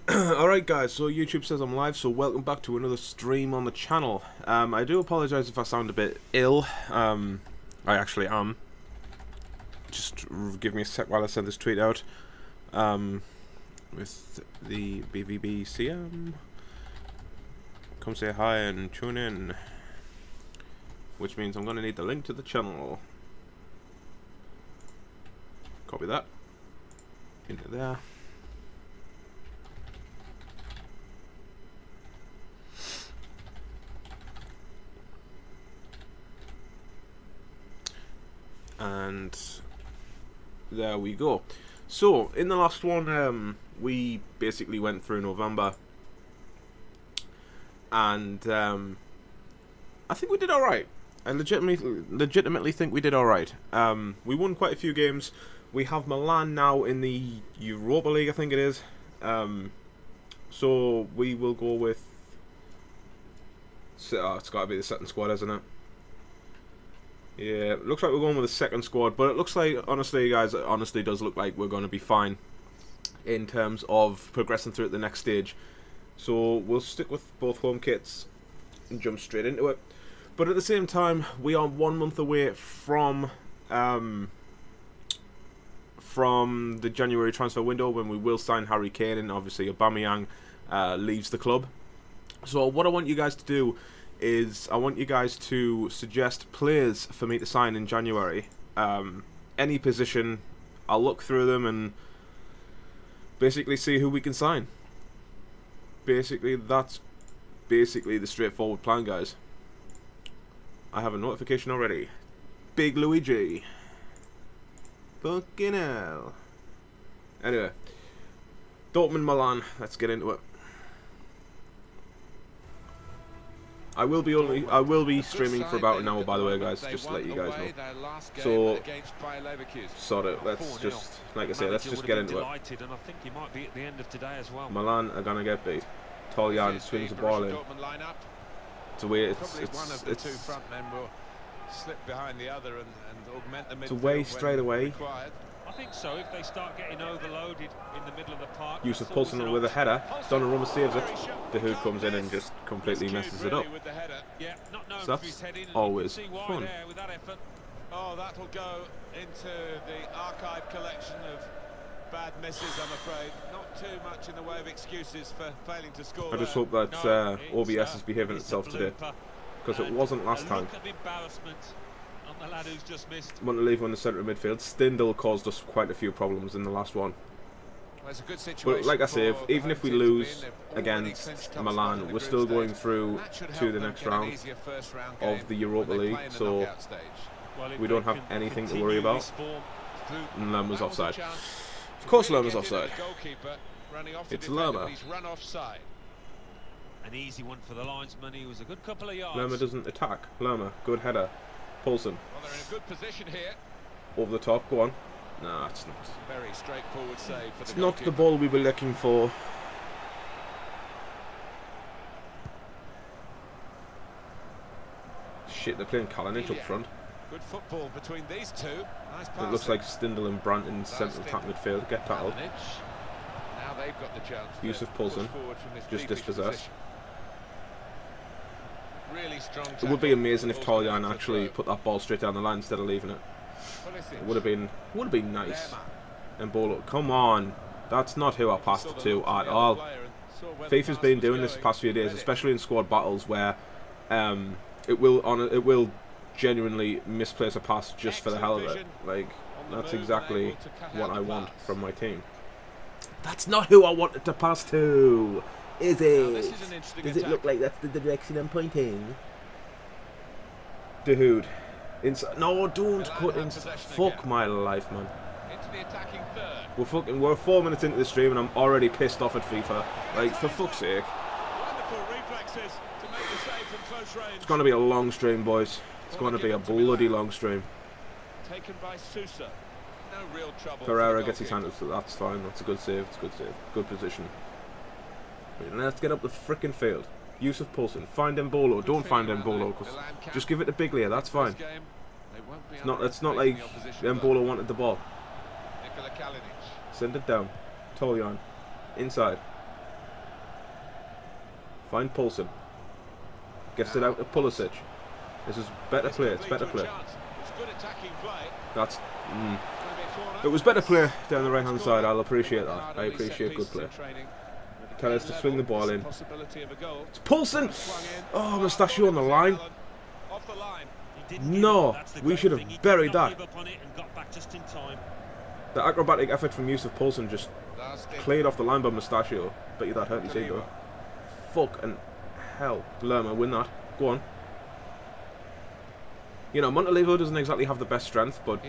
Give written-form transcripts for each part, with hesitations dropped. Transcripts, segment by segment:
Alright guys, so YouTube says I'm live, so welcome back to another stream on the channel. I do apologise if I sound a bit ill. I actually am. Just give me a sec while I send this tweet out. With the BVBCM. Come say hi and tune in. Which means I'm going to need the link to the channel. Copy that. Into there. And there we go. So in the last one, we basically went through November, and I think we did all right. I legitimately think we did all right. We won quite a few games. We have Milan now in the Europa League, I think it is. So we will go with. It's got to be the second squad, isn't it? Yeah, it looks like we're going with the second squad, but it looks like, honestly, guys, it honestly does look like we're going to be fine in terms of progressing through at the next stage. So we'll stick with both home kits and jump straight into it. But at the same time, we are 1 month away from the January transfer window when we will sign Harry Kane, and obviously Aubameyang leaves the club. So what I want you guys to do is I want you guys to suggest players for me to sign in January. Any position, I'll look through them and basically see who we can sign. Basically, that's basically the straightforward plan, guys. I have a notification already. Big Luigi. Fucking hell. Anyway, Dortmund Milan, let's get into it. I will be streaming for about an hour, by the way, guys, just to let you guys know. So, sort of, let's just, like I say, let's just get into it. Milan are gonna get beat. Toljan swings the ball in. It's away. It's away straight away. I think so. If they start getting overloaded in the middle of the park. Yusuf Poulsen with a header. Donnarumma saves it. The Hood comes in and just completely messes it up. So that's always fun. Oh, that'll go into the archive collection of bad misses, I'm afraid. Not too much in the way of excuses for failing to score. I just hope that OBS is behaving itself today, because it wasn't last time. The lad who's just missed. Want to leave on the centre of midfield. Stindl caused us quite a few problems in the last one. Well, it's a good situation, but like I say, even if we lose against Milan, we're still going through to the next round of the Europa League, so we don't have anything to worry about. And Lerma's offside. Of course Lerma's offside. It's Lerma. An easy one for the linesman. He was a good couple of yards. Lerma doesn't attack. Lerma, good header. Poulsen. Well, they're in a good position here. Over the top, go on. Nah, it's not. Very straightforward save for it's not the ball we were looking for. Shit, they're playing Kalinic up front. Good football between these two. Nice it looks like Stindl and Brandt in central attack midfield. Get tackled. Now they've got the chance. Yusuf Poulsen, just dispossessed. Really strong. It would be amazing if Toljan actually put that ball straight down the line instead of leaving it. It would have been nice. And Bolo, come on, that's not who I passed it to at all. FIFA's been doing this the past few days, especially in squad battles, where it will genuinely misplace a pass just for the hell of it. Like, that's exactly what I want from my team. That's not who I wanted to pass to. Is it? Does it look like that's the direction I'm pointing? Dude. Inside. No, don't put inside. Fuck my life, man. We're 4 minutes into the stream and I'm already pissed off at FIFA. Like, for fuck's sake. It's going to be a long stream, boys. It's going to be a bloody long stream. Pereira gets his hand up, so that's fine. That's a good save. It's a good save. Good position. Let's get up the frickin' field. Yusuf Poulsen, find Mbolo. Don't find Mbolo, just give it to Biglia. That's fine. It's not like Mbolo wanted the ball. Send it down. Toljan inside. Find Poulsen. Gets it out to Pulisic. This is better play. It's better play. That's... It was better play down the right-hand side. I'll appreciate that. I appreciate good play. Tell us to swing the ball in. It's Poulsen! Oh, Mustachio on the line. No, we should have buried that. The acrobatic effort from Yusuf Poulsen just cleared off the line by Mustachio. Bet you that hurt his ego. Fucking hell. Lerma, win that. Go on. You know, Montalivo doesn't exactly have the best strength, but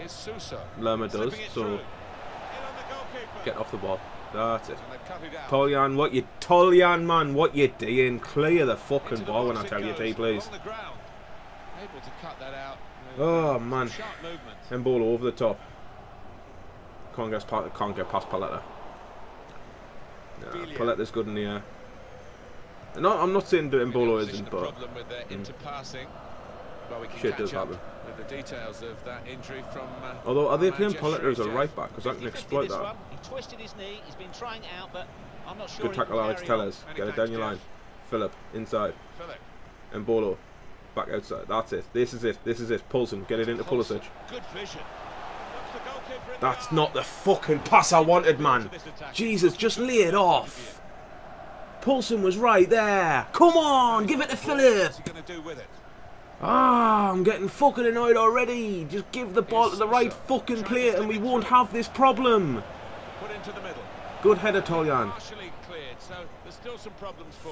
Lerma does, so get off the ball. That's it. Toljan, man, what you doing? Clear the fucking ball when I tell you to, please. Oh, man. Mbolo over the top. Can't get past Paletta. Nah, Paletta's good in the air. No, I'm not saying that Mbolo isn't, but shit does happen. Although, are they playing Paletta as a right back? Because I can exploit that. Good tackle, Alex Tellez. Get it down your line. Philip, inside. Mbolo, back outside. That's it. This is it. This is it. Poulsen, get it into Pulisic. That's not the fucking pass I wanted, man. Jesus, just lay it off. Poulsen was right there. Come on, give it to Philip. Ah, I'm getting fucking annoyed already. Just give the ball to the right fucking player and we won't have this problem. Good header, Toljan.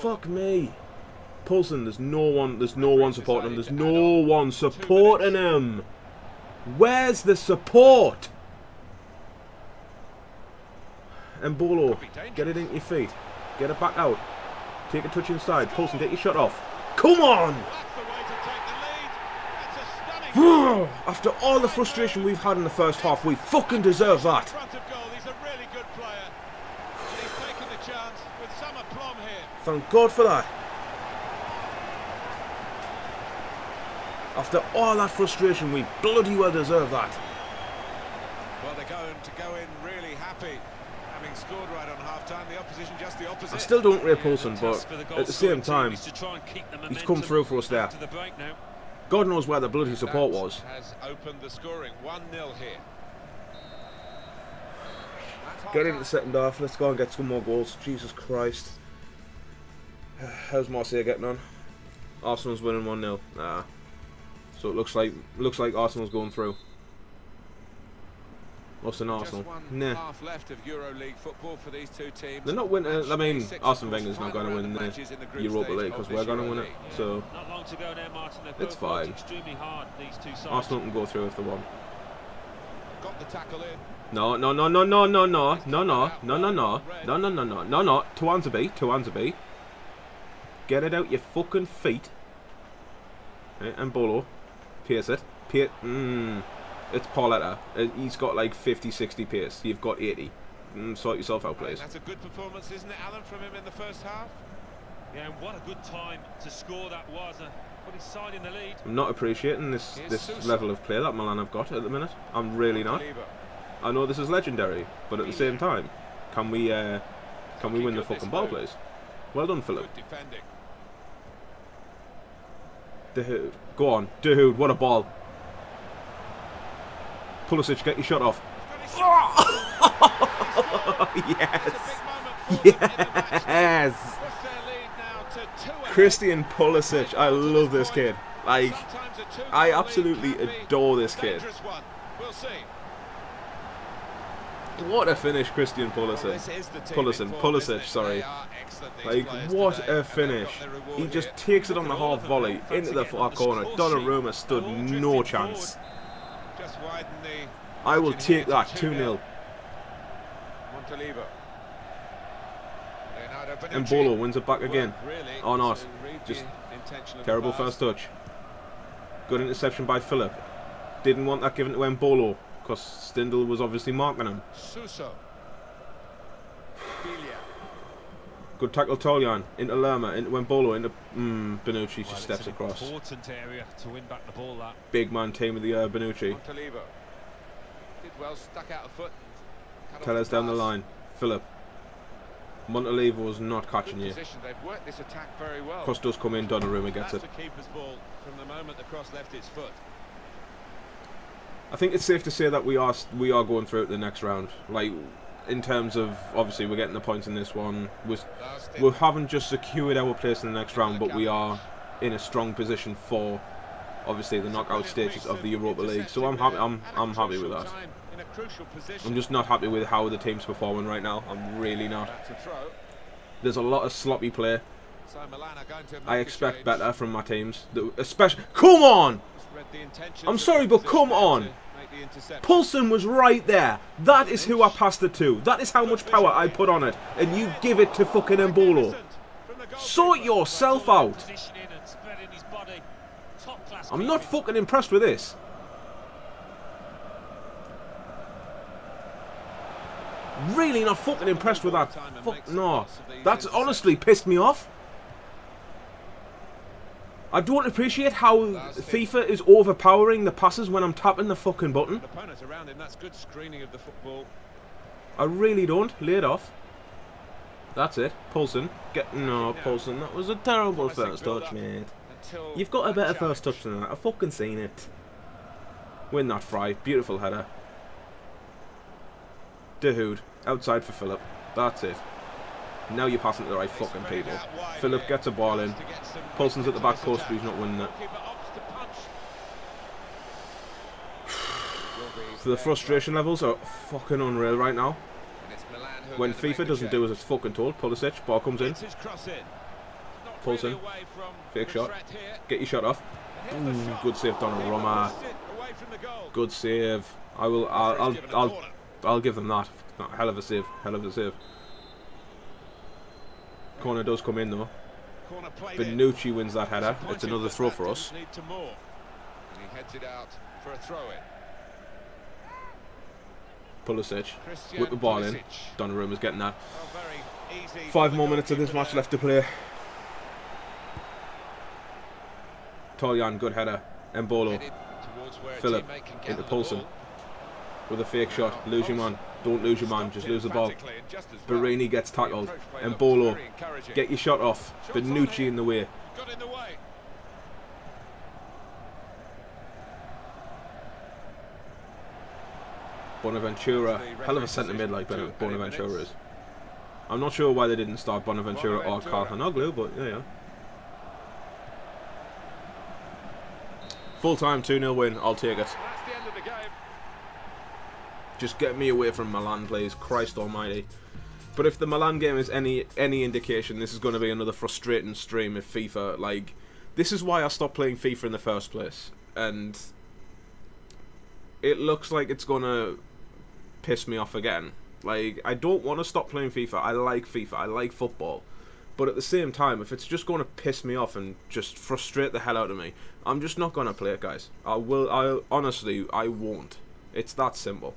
Fuck me. Poulsen, there's no one supporting him. There's no one supporting him. Where's the support? Mbolo, get it in your feet. Get it back out. Take a touch inside. Poulsen, get your shot off. Come on! After all the frustration we've had in the first half, we fucking deserve that. Thank God for that. After all that frustration, we bloody well deserve that. Well, they're going to go in really happy, having scored right on half-time. The opposition just the opposite. I still don't rate Poulsen, but at the same time, he's come through for us there. God knows where the bloody support was. Has opened the scoring 1-0 here. Get into the second half. Let's go and get some more goals. Jesus Christ. How's Marseille getting on? Arsenal's winning 1-0. Nah. So it looks like Arsenal's going through. What's in Arsenal? Nah. Half left of Euro League football for these two teams. They're not winning. I mean, Arsene Wenger's not going to win the Europa League because we're going to win it. So it's fine. Arsenal can go through if they want. Got the tackle in. No. Two hands a beat. Get it out your fucking feet. And Mbolo. Pierce it. It's Pauletta. He's got like 50, 60 pace. You've got 80. Sort yourself out, please. That's a good performance, isn't it, Alan, from him in the first half? Yeah, and what a good time to score that was. Put his side in the lead. I'm not appreciating this level of play that Milan have got at the minute. I'm really not. I know this is legendary, but at the same time, can we win the fucking ball, please? Well done, Philip. Dude, go on, dude! What a ball! Pulisic, get your shot off. Yes! Christian Pulisic, I love this kid. Like, I absolutely adore this kid. What a finish, Christian Pulisic. Pulisic, sorry. Like, what a finish. He just takes it on the half volley into the far corner. Donnarumma stood no chance. I will take that 2-0. And Mbolo wins it back again. Or not. Just terrible first touch. Good interception by Philip. Didn't want that given to Mbolo because Stindl was obviously marking him. Good tackle, Toljan into Lerma, into Mbolo, into Bonucci. Just steps across. Important area to win back the ball. That big man team of the year, Bonucci. Did well, stuck out a foot. Tellez down the line. Philip. Montalivo was not catching you. They've worked this attack very well. Cross does come in, Donnarumma gets it. That's the keeper's ball from the moment the cross left its foot. I think it's safe to say that we are going through it the next round. Like, in terms of, obviously we're getting the points in this one. We haven't just secured our place in the next round, but we are in a strong position for, obviously, the knockout stages of the Europa League. So I'm happy. I'm happy with that. I'm just not happy with how the team's performing right now. I'm really not. There's a lot of sloppy play. I expect better from my teams. Especially, come on! I'm sorry, but come on! Poulsen was right there. That is who I passed it to. That is how much power I put on it. And you give it to fucking Mbolo. Sort yourself out. I'm not fucking impressed with this. Really not fucking impressed with that. Fuck no. That's honestly pissed me off. I don't appreciate how FIFA is overpowering the passes when I'm tapping the fucking button. I really don't. Lay it off. That's it. Poulsen. No, Poulsen. That was a terrible first touch, mate. You've got a better first touch than that. I've fucking seen it. Win that fry. Beautiful header. Dahoud. Outside for Philip. That's it. Now you're passing to the right fucking people. Philip gets a ball in. Poulsen's at the back post, but he's not winning it. So the frustration levels are fucking unreal right now. When FIFA doesn't do as it's fucking told. Pulisic, ball comes in. Poulsen, fake shot. Get your shot off. Ooh, good save, Donnarumma. Good save. I'll give them that. Hell of a save. Hell of a save. Corner does come in though. Batshuayi wins that header. It's another throw for us. Pulisic with the ball in. Donnarumma's getting that. 5 more minutes of this match left to play. Toljan, good header. Mbolo. Philip into Poulsen with a fake shot. Lose your man. Don't lose your man. Just lose the ball. Barini gets tackled. Mbolo, get your shot off. Batshuayi in the way. Bonaventura, hell of a centre mid like Bonaventura is. I'm not sure why they didn't start Bonaventura or Carl Hanoglu, but yeah. Full time 2-0 win, I'll take it. Just get me away from Milan, please. Christ almighty. But if the Milan game is any indication, this is going to be another frustrating stream of FIFA. Like, this is why I stopped playing FIFA in the first place. And it looks like it's going to piss me off again. Like, I don't want to stop playing FIFA. I like FIFA. I like football. But at the same time, if it's just going to piss me off and just frustrate the hell out of me, I'm just not going to play it, guys. Honestly, I won't. It's that simple.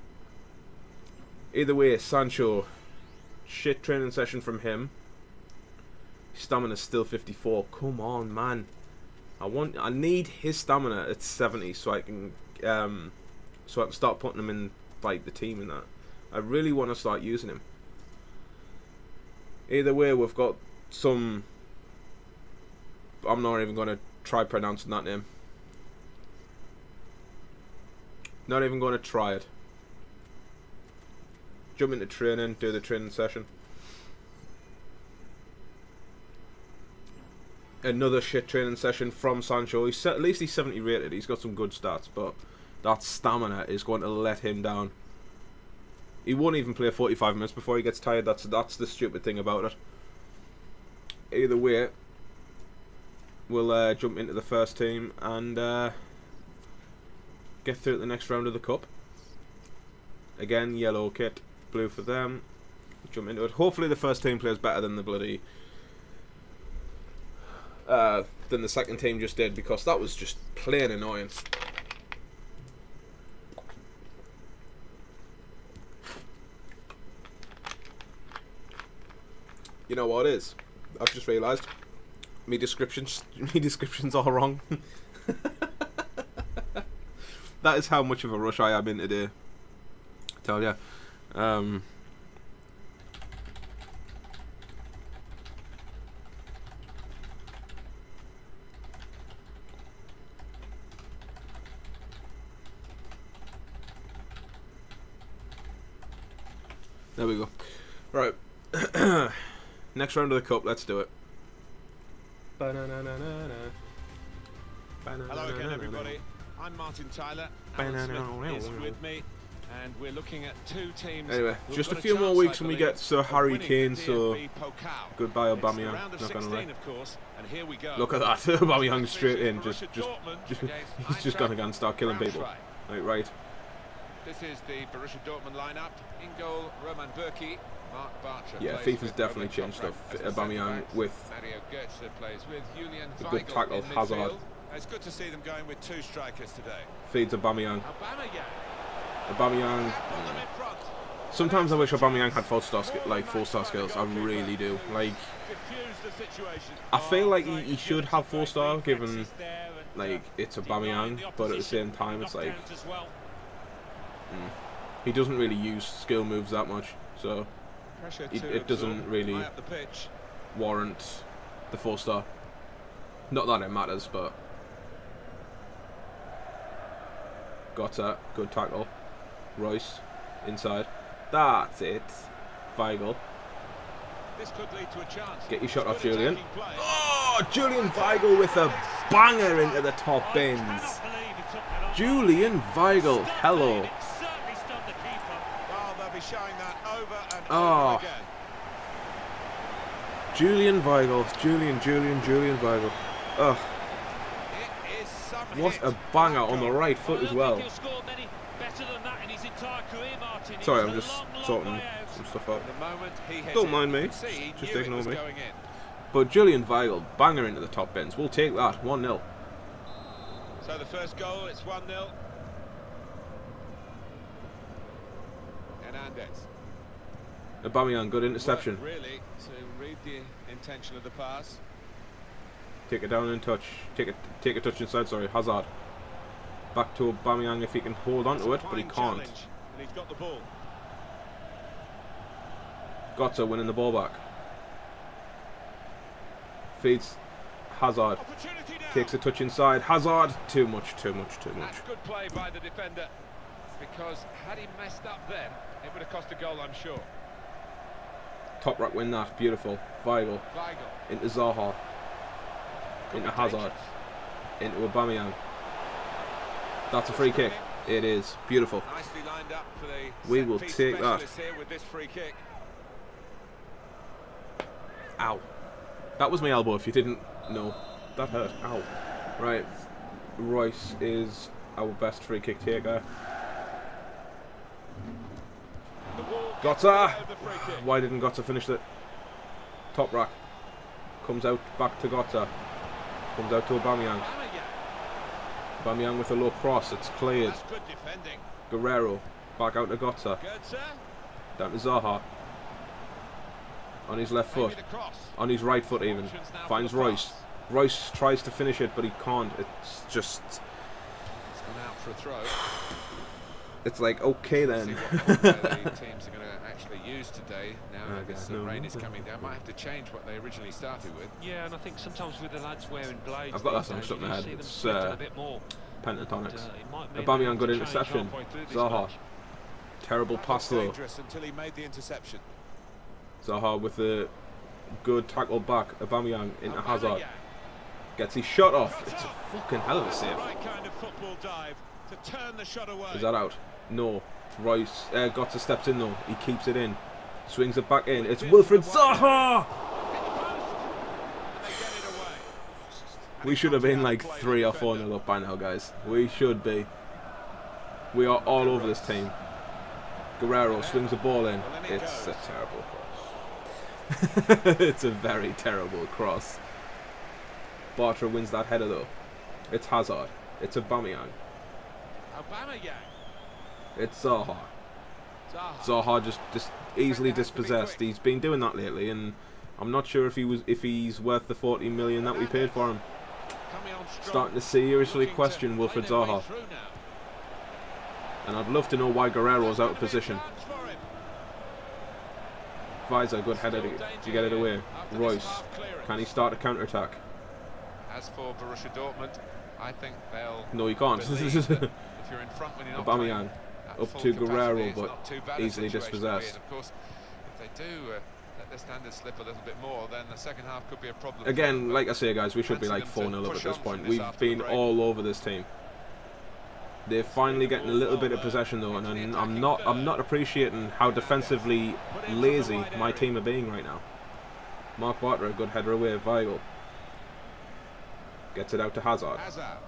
Either way, Sancho, shit training session from him. Stamina's still 54. Come on, man. I need his stamina at 70 so I can start putting him in like the team and that. I really want to start using him. Either way, we've got some. I'm not even going to try pronouncing that name. Not even going to try it. Jump into training, do the training session. Another shit training session from Sancho. At least he's 70 rated. He's got some good stats, but that stamina is going to let him down. He won't even play 45 minutes before he gets tired. That's the stupid thing about it. Either way, we'll jump into the first team and get through the next round of the cup. Again, yellow kit. Blue for them. Jump into it. Hopefully the first team plays better than the bloody than the second team just did, because that was just plain annoying. You know what it is? I've just realised me descriptions are wrong. That is how much of a rush I am in today. I tell ya. There we go. Right. Next round of the cup. Let's do it. Hello again, everybody. I'm Martin Tyler. Alan Smith is with me, and we're looking at two teams. Anyway, just a few more weeks and we get Sir Harry Kane, so goodbye Aubameyang. Not gonna lie. Look at that, Aubameyang straight in. He's just gonna go and start killing people. Right. This is the Borussia Dortmund lineup. In goal, Roman Burki. Mark Bartra. Yeah, FIFA's definitely changed stuff. Aubameyang with a good tackle, Hazard. It's good to see them going with two strikers today. Feeds Aubameyang. Aubameyang. Sometimes I wish Aubameyang had four-star skills. I really do. Like, I feel like he should have 4-star, given like it's Aubameyang, but at the same time it's like he doesn't really use skill moves that much, so it doesn't really warrant the 4-star. Not that it matters, but Gotta, good tackle. Royce, inside. That's it. Weigl. This could lead to a chance. Get your shot off, Julian. Oh, Julian Weigl with a banger into the top bins. Julian Weigl, hello. Well, they'll be showing that over and over again. Julian Weigl, Julian Weigl. Oh. What a banger on the right foot as well. Sorry, I'm just sorting some stuff out. Don't mind me, just ignore me. But Julian Weigl, banger into the top bins. We'll take that, 1-0. So the first goal, it's 1-0. Hernandez. Aubameyang, good interception. Really, to read the intention of the pass. Take it down and touch. Take a touch inside. Sorry, Hazard. Back to Aubameyang if he can hold on to it, but he can't. And he's got the ball. Götze winning the ball back. Feeds Hazard. Takes a touch inside. Hazard. Too much. That's good play by the defender, because had he messed up then, it would have cost a goal, I'm sure. Top rack win that. Beautiful. Weigl. Into Zaha. Into Hazard. Into Aubameyang. That's a free kick. It is. Beautiful. Nicely lined up for the we will take that. Here with this free kick. Ow. That was my elbow if you didn't know. That hurt. Ow. Right. Royce is our best free kick taker. Götze! Why didn't Götze finish it? Top rack. Comes out back to Götze. Comes out to Aubameyang. Aubameyang with a low cross. It's cleared. Guerrero. Back out to Götze. Down to Zaha. On his left foot. On his right foot even. Finds Royce. Royce tries to finish it, but he can't. It's just... It's gone out for a throw. It's like, okay then. What the teams are going to actually use today. Now the rain is coming down. Might have to change what they originally started with. Yeah, and I think sometimes with the lads wearing blades, I've got that song stuck in my head. It's pentatonics. And, Aubameyang, good interception. Zaha. Terrible pass though. Until he made the interception. Zaha with a good tackle back. Aubameyang into Hazard. Gets his shot off. It's a fucking hell of a save. Right kind of football dive to turn the shot away. Is that out? No. Royce Götze steps in though. He keeps it in. Swings it back in. It's Wilfried Zaha! We should have been like 3 or 4-0 up by now, guys. We should be. We are all over this team. Guerrero swings the ball in. It's a terrible cross. It's a very terrible cross. Bartra wins that header though. It's Hazard. It's Aubameyang. It's Zaha. Zaha just easily dispossessed. He's been doing that lately, and I'm not sure if he's worth the 40 million that we paid for him. Starting to seriously question Wilfried Zaha. And I'd love to know why Guerrero's out of position. Weiser, good header to get it away. Royce, can he start a counter-attack? As for Borussia Dortmund, I think they'll... No, you can't. If you're in front when you're not Aubameyang. Up to Guerrero, but easily dispossessed. Of course, if they do let their standards slip a little bit more, then the second half could be a problem. Again, like I say, guys, we should be like 4-0 up at this point. We've been all over this team. They're finally getting a little bit of possession though, and I'm not appreciating how defensively lazy my team are being right now. Mark Bartra, a good header away. Weigl gets it out to Hazard.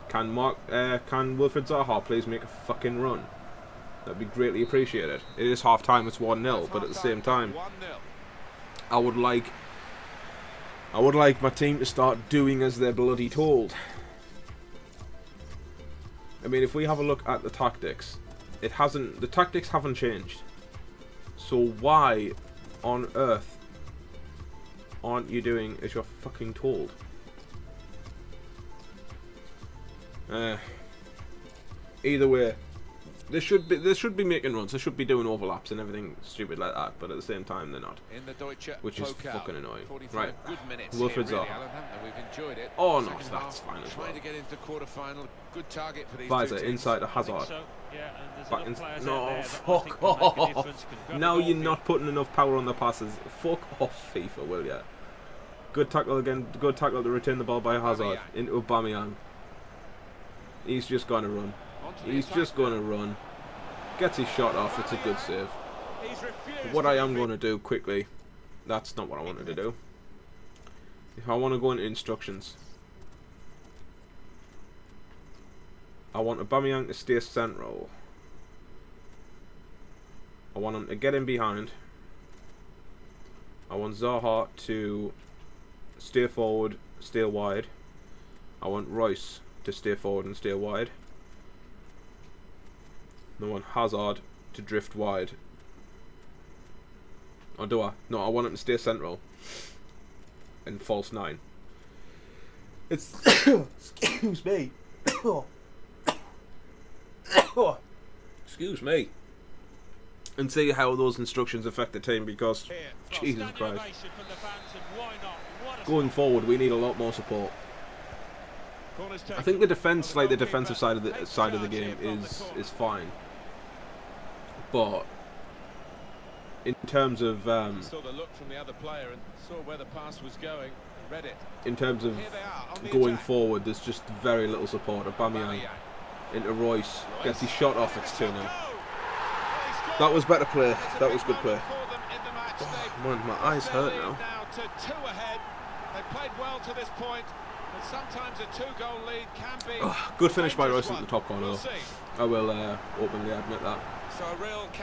Can Wilfried Zaha please make a fucking run? That'd be greatly appreciated. It is half time, it's 1-0, but at the same time, I would like my team to start doing as they're bloody told. I mean, if we have a look at the tactics, the tactics haven't changed. So why on earth aren't you doing as you're fucking told? Either way, they should be making runs. They should be doing overlaps and everything stupid like that. But at the same time, they're not, which is fucking annoying. Right, Wilfried Zaha. Oh no, that's fine as well. Good target for these Visor inside to Hazard. Back in, no, fuck off. Now you're not putting enough power on the passes. Fuck off, FIFA, will ya? Good tackle again. Good tackle to retain the ball by Hazard into Aubameyang. He's just going to run. He's just going to run. Gets his shot off. It's a good save. But what I am going to do quickly, that's not what I wanted to do. If I want to go into instructions, I want Aubameyang to stay central. I want him to get in behind. I want Zaha to stay forward, stay wide. I want Royce to stay forward and stay wide. I want Hazard to drift wide. Or do I? No, I want him to stay central. And false 9. It's excuse me. Excuse me. And see how those instructions affect the team, because Jesus Christ. Going forward, we need a lot more support. I think the defense, like the defensive side of the game, is fine. But in terms of going forward, there's just very little support. Aubameyang into Royce, gets his shot off. It's 2-0. That was better play. That was good play. Oh, man, my eyes hurt now. They played well to this point, but sometimes a 2-goal lead can be. Good finish by Royce at the top corner, though. I will openly admit that.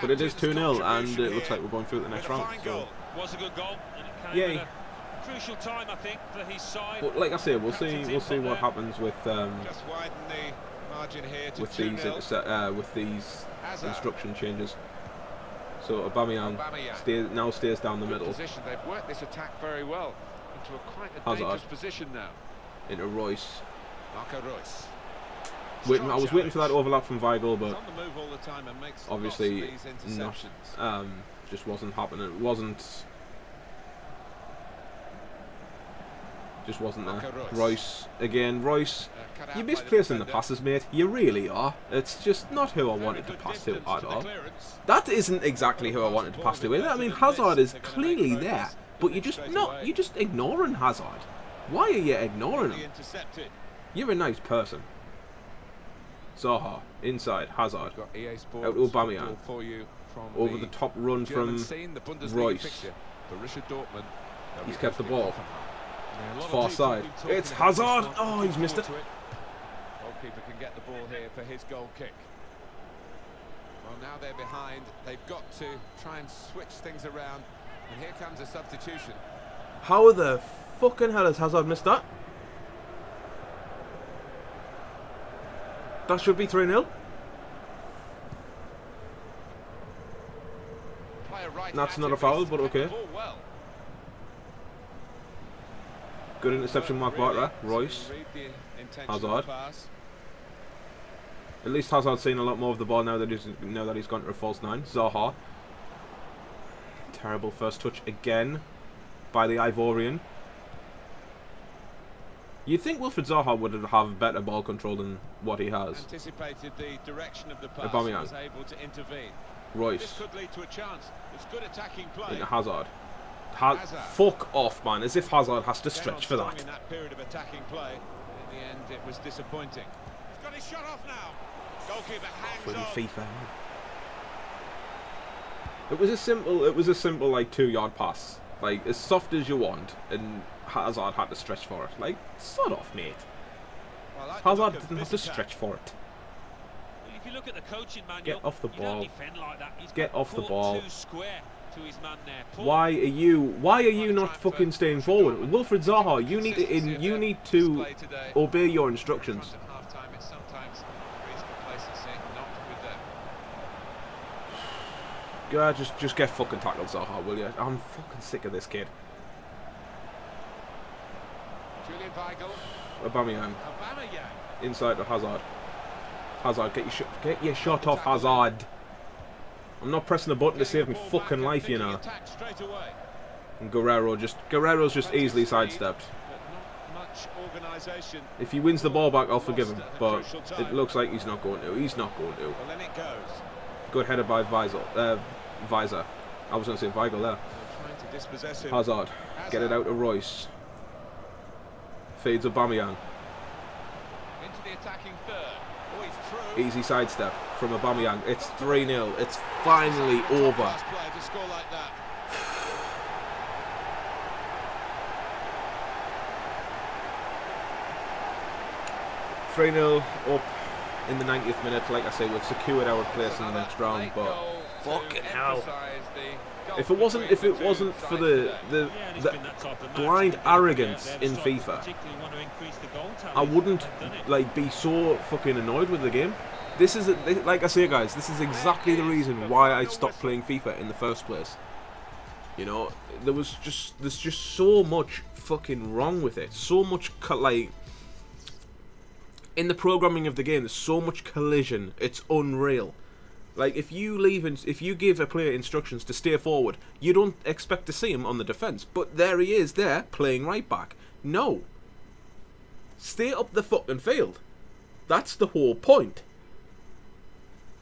But it is 2-0, and it looks like we're going through the next round. So. Was a good goal, and it came yay. at a crucial time, I think, for his side. But like I say, we'll see what happens with just widen the margin here to with these instruction changes. So Aubameyang stays down the middle. They've worked this attack very well into quite a dangerous position now. Into Royce. Marco Royce. I was waiting for that overlap from Weigl, but on the move all the time and makes obviously not. Just wasn't happening. It just wasn't there. Royce again. Royce, you're misplacing the passes, mate. You really are. It's just not who I wanted to pass to at all. That isn't exactly who I wanted to pass to either. I mean, Hazard is clearly there, but you're just not. You're just ignoring Hazard. Why are you ignoring him? You're a nice person. Zaha inside Hazard. Out to Aubameyang. Over the top run from Royce. He's kept the ball. It's far side. It's Hazard. Oh, he's missed it. Goalkeeper can get the ball here for his goal kick. Well, now they're behind. They've got to try and switch things around. And here comes a substitution. How the fucking hell has Hazard missed that? That should be 3-0. That's not a foul, but okay. Good interception, Mark Bartra. Royce. Hazard. At least Hazard's seen a lot more of the ball now that he's gone to a false 9. Zaha. Terrible first touch again by the Ivorian. You'd think Wilfried Zaha would have better ball control than what he has. Anticipated the direction of the pass Aubameyang. and was able to intervene. Royce. This could lead to a chance. It's good attacking play. Into Hazard. Fuck off, man. As if Hazard has to stretch for that. In that period of attacking play. In the end, it was disappointing. He's got his shot off now. Goalkeeper hangs on. FIFA. It was a simple like 2-yard pass. Like as soft as you want, and Hazard had to stretch for it. Like, sod off, mate. Well, like Hazard didn't have to stretch for it. If you look at the coaching manual, Get off the ball. Like that. Get off the ball. To his man there. Why are you not fucking staying forward? Wilfried Zaha, you need to obey your instructions. God, just get fucking tackled, Zaha, will you? I'm fucking sick of this kid. Aubameyang. Inside to Hazard. Hazard, get your shot off, Hazard. I'm not pressing the button to save my fucking life, you know. And Guerrero's just easily sidestepped. If he wins the ball back, I'll forgive him. But it looks like he's not going to. He's not going to. Good header by Visor. I was going to say Weigl there. Hazard. Get it out to Royce. Feeds Aubameyang. Into the attacking third. Easy sidestep from Aubameyang. It's 3-0. It's finally over. 3-0 up in the 90th minute. Like I say, we've secured our place in the next round, but fucking hell. If it wasn't for the blind arrogance in FIFA, I wouldn't like be so fucking annoyed with the game. This is like I say, guys, this is exactly the reason why I stopped playing FIFA in the first place. You know, there's just so much fucking wrong with it. So much like in the programming of the game, there's so much collision. It's unreal. Like if you give a player instructions to stay forward, you don't expect to see him on the defense, but there he is, there playing right back. No, stay up the fucking field. That's the whole point.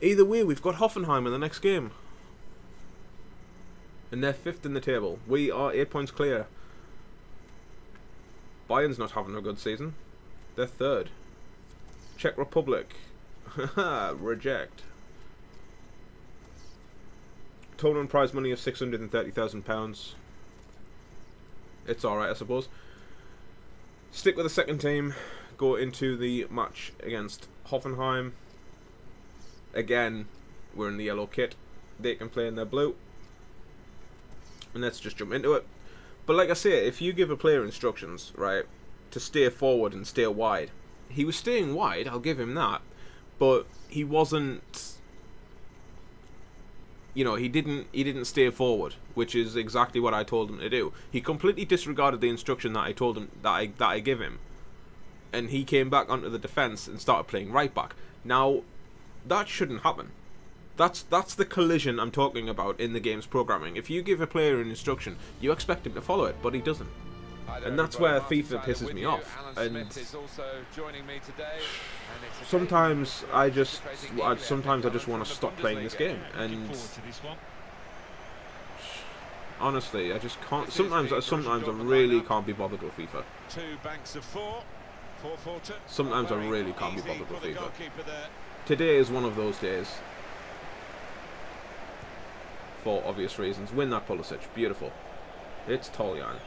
Either way, we've got Hoffenheim in the next game, and they're 5th in the table. We are 8 points clear. Bayern's not having a good season. They're 3rd. Czech Republic, reject. Total prize money of £630,000. It's alright, I suppose. Stick with the second team. Go into the match against Hoffenheim. Again, we're in the yellow kit. They can play in their blue. And let's just jump into it. But like I say, if you give a player instructions, right, to stay forward and stay wide. He was staying wide, I'll give him that. But he wasn't... You know, he didn't stay forward, which is exactly what I told him to do. He completely disregarded the instruction that I told him that I give him, and he came back onto the defense and started playing right back. Now, that shouldn't happen. That's the collision I'm talking about in the game's programming. If you give a player an instruction, you expect him to follow it, but he doesn't. And that's where FIFA pisses me off. And sometimes I just want to stop playing this game. And honestly, I just can't. Sometimes I really can't be bothered with FIFA. Sometimes I really can't be bothered with FIFA. Today is one of those days. For obvious reasons. Win that Pulisic. Beautiful. It's Toljan.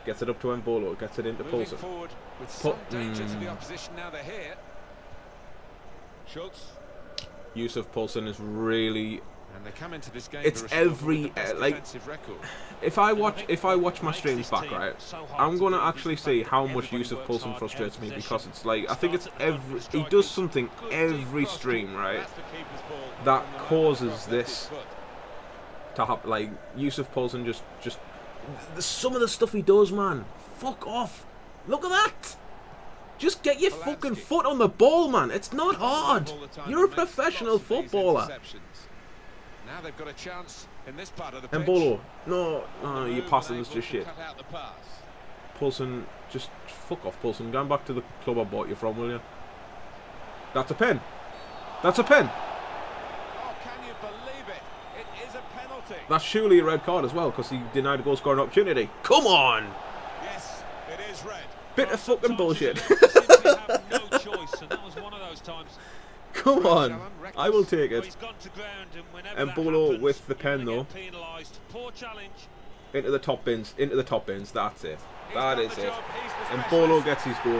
Gets it up to Mbolo, gets it into Poulsen. Yusuf Poulsen is really. And they come into this game it's every like. If I watch my streams back, right, I'm gonna actually see how much Yusuf Poulsen frustrates me, because it's like I think it's every. He does something every stream, right, that causes this to happen. Like Yusuf Poulsen just. Some of the stuff he does, man. Fuck off. Look at that. Just get your fucking foot on the ball, man. It's not hard. You're a professional footballer. Now they've got a chance in this part of the pitch. Mbolo. No, your passing is just shit. Poulsen, just fuck off, Poulsen. Going back to the club I bought you from, will you? That's a pen. That's a pen. Oh, can you believe it? It is a penalty. That's surely a red card as well, because he denied a goal scoring opportunity. Come on! Yes, it is red. Bit of fucking bullshit. Simply have no choice, and that was one of those times. Come on, I will take Well, it. he's gone to ground, and whenever And that Bolo happens, with the you're pen gonna though. get penalised. Poor challenge. Into the top bins, into the top bins. That's it. He's That done is the it. job. He's the And specialist. Bolo gets his goal.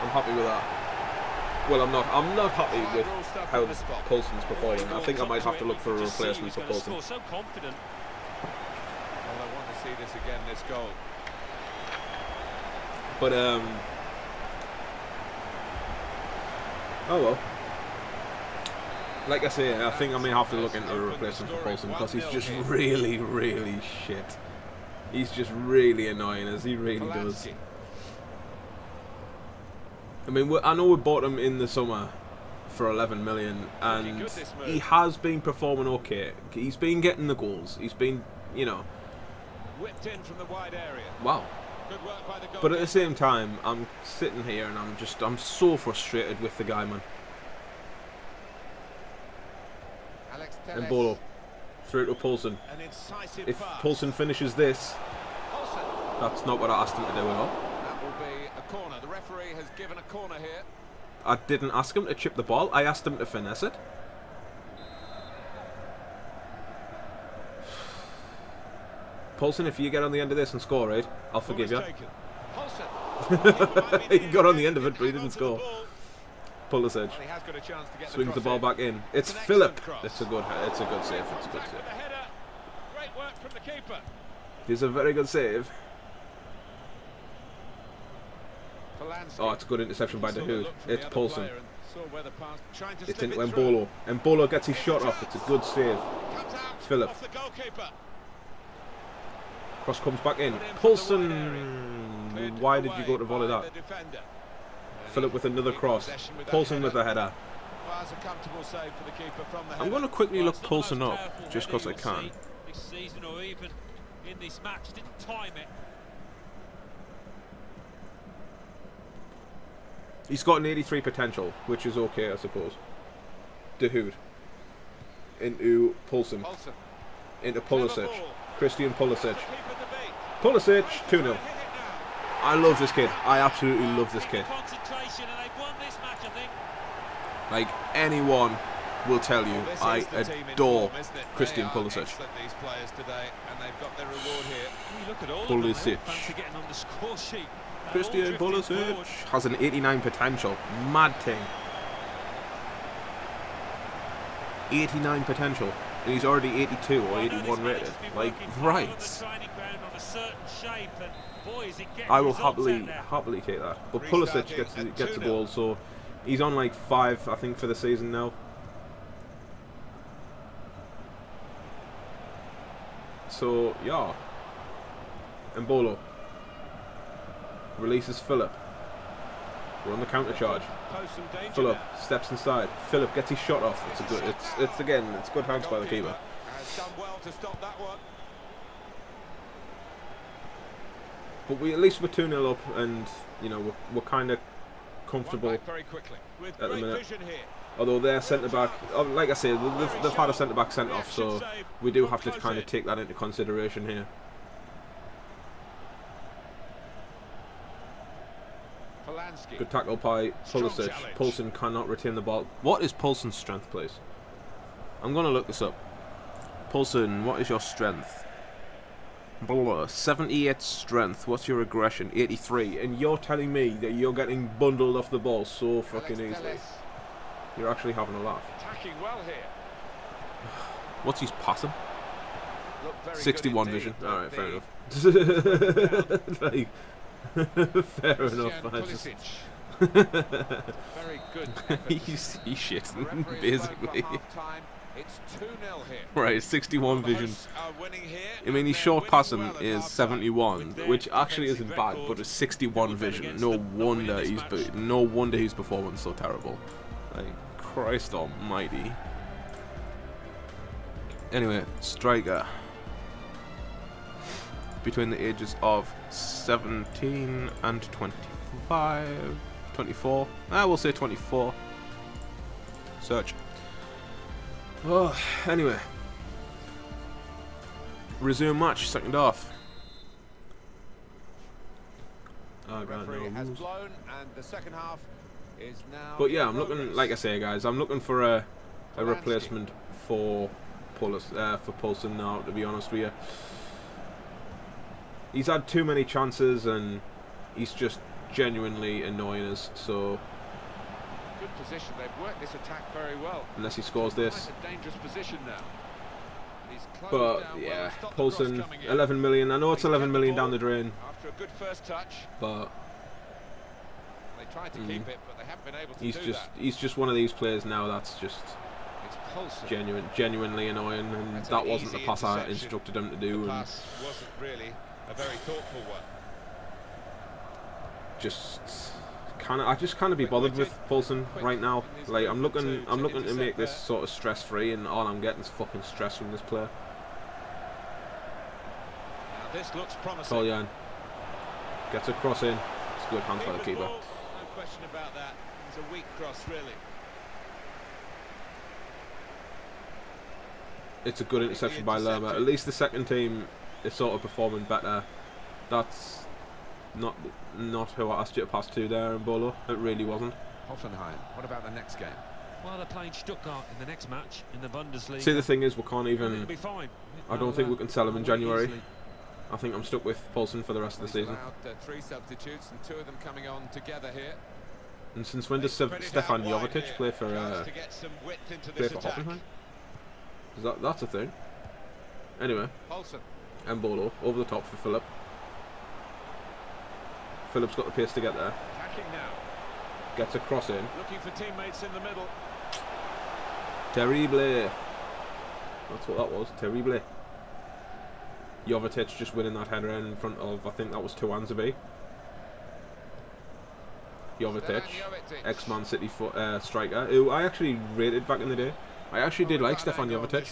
I'm happy with that. Well, I'm not. I'm not happy with how Poulsen's performing. I think I might have to look for a replacement for Poulsen. So confident. Well, I want to see this again, this goal. But oh well. Like I say, I think I may have to look into a replacement for Poulsen because he's just really, really shit. He's just really annoying, as he really does. I mean, I know we bought him in the summer for 11 million, and he has been performing okay. He's been getting the goals. He's been, you know, Whipped in from the wide area. wow. Good work by the goal. But at the same time, I'm sitting here and I'm so frustrated with the guy, man. And Bolo through to Poulsen. An incisive If pass. Poulsen finishes this, Poulsen. that's not what I asked him to do at all. That will be a corner. The referee has given a corner here. I didn't ask him to chip the ball. I asked him to finesse it. Poulsen, if you get on the end of this and score, right, I'll forgive you. He got on the end of it, but he didn't score. Pulisic swings the ball back in. It's Philip. It's a good save. It's a good save. Great work from the keeper. It's a very good save. Oh, it's a good interception by De Hood. It's Poulsen. It's into Mbolo. Mbolo gets his shot off. It's a good save. It's Philip. Cross comes back in. Poulsen. Why did you go to volley that? Philip with another cross. Poulsen with a header. I'm going to quickly look Poulsen up, just because I can. This season or even in this match, didn't time it. He's got an 83 potential, which is okay, I suppose. De Hood. Into Poulsen. Into Pulisic. Christian Pulisic. Pulisic, 2-0. I love this kid. I absolutely love this kid. Like, anyone will tell you, I adore Christian Pulisic. Pulisic. Christian Pulisic has an 89 potential. Mad thing. 89 potential. And he's already 82 or 81 rated. Like, right. I will happily take that. But Pulisic gets a goal, so he's on like 5, I think, for the season now. So, yeah. Mbolo releases Philip. We're on the counter charge. Philip steps inside. Philip gets his shot off. It's a good. It's again. It's good hands by the keeper. But we at least we're 2-0 up, and you know we're kind of comfortable at the minute. Although their centre back, like I say, they've had a centre back sent off, so we do have to kind of take that into consideration here. Good tackle by Pulisic. Poulsen cannot retain the ball. What is Poulsen's strength, please? I'm going to look this up. Poulsen, what is your strength? 78 strength. What's your aggression? 83. And you're telling me that you're getting bundled off the ball so fucking easily. You're actually having a laugh. What's his passing? 61 vision. Alright, fair enough. Like, fair enough. Very good. He's shitting, basically. It's 2-0 here. Right, 61 vision. I mean, his short passing is 71, which actually isn't bad, but it's 61 vision. No wonder he's performing so terrible. Like, Christ almighty. Anyway, striker. between the ages of 17 and 24. We'll say 24. Search. Oh, anyway. Resume match, second half. Referee has blown, and the second half is now. But yeah, I'm looking, like I say, guys, I'm looking for a replacement for Poulsen now. To be honest with you, he's had too many chances, and he's just genuinely annoying us. So. Good position. They've worked this attack very well. Unless he scores this. A dangerous position now. But yeah, Poulsen, 11 million. I know it's 11 million down the drain. After a good first touch, but they tried to keep it, but they haven't been able to he's just one of these players now that's just genuinely annoying, and that wasn't the pass I instructed him to do. The pass wasn't really a very thoughtful one. I just can't be bothered with Poulsen right now. Like I'm looking to make this sort of stress free, and all I'm getting is fucking stress from this player. Now this looks promising. Kolyan gets a cross in. It's good hands by the keeper. No question about that. It's a weak cross, really. It's a good interception by Lerma. At least the second team is sort of performing better. That's not who I asked you to pass to there in Bolo. It really wasn't. Hoffenheim. What about the next game? Well, they're playing Stuttgart in the next match in the Bundesliga. See, the thing is, we can't even. I don't think we can sell him in January. Easily. I think I'm stuck with Poulsen for the rest of the season. Allowed, 3 substitutes, and 2 of them coming on together here. And since when does Stefan Jovetic play for Hoffenheim? That's a thing. Anyway, Mbolo over the top for Philip. Philip's got the pace to get there. Gets a cross in. Looking for teammates in the middle. Terrible. That's what that was. Terrible. Jovetic just winning that header in front of, I think that was Tuanzebe. Jovetic, ex-Man City striker, who I actually rated back in the day. I actually did like Stefan Jovetic.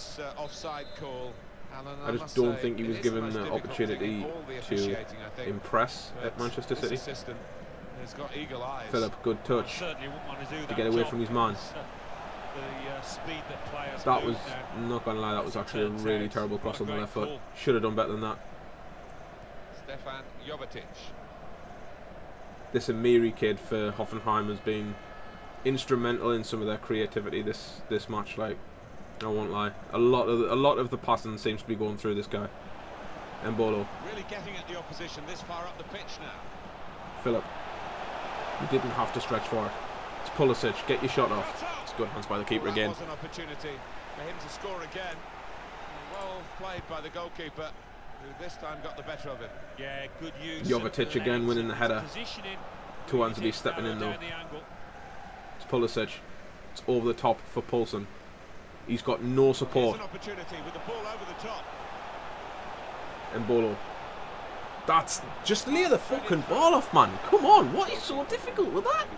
I just don't think he was given the opportunity to impress at Manchester City. Philip, good touch to get away from his man. That was, not gonna lie, that was actually a really terrible cross on the left foot. Should have done better than that. Stefan Jovetic. This Amiri kid for Hoffenheim has been instrumental in some of their creativity this match. Like, I won't lie, a lot of the passing seems to be going through this guy. Mbolo. Really getting at the opposition this far up the pitch now. Philip. You didn't have to stretch for it. It's Pulisic. Get your shot off. It's good hands by the keeper again. That was an opportunity for him to score again. Well played by the goalkeeper, who this time got the better of it. Yeah, good use. Jovetic again winning the header. Tuanzebe stepping in though. It's Pulisic. It's over the top for Poulsen. He's got no support. Mbolo. That's just lay the fucking ball off, man. Come on, what is so difficult with that?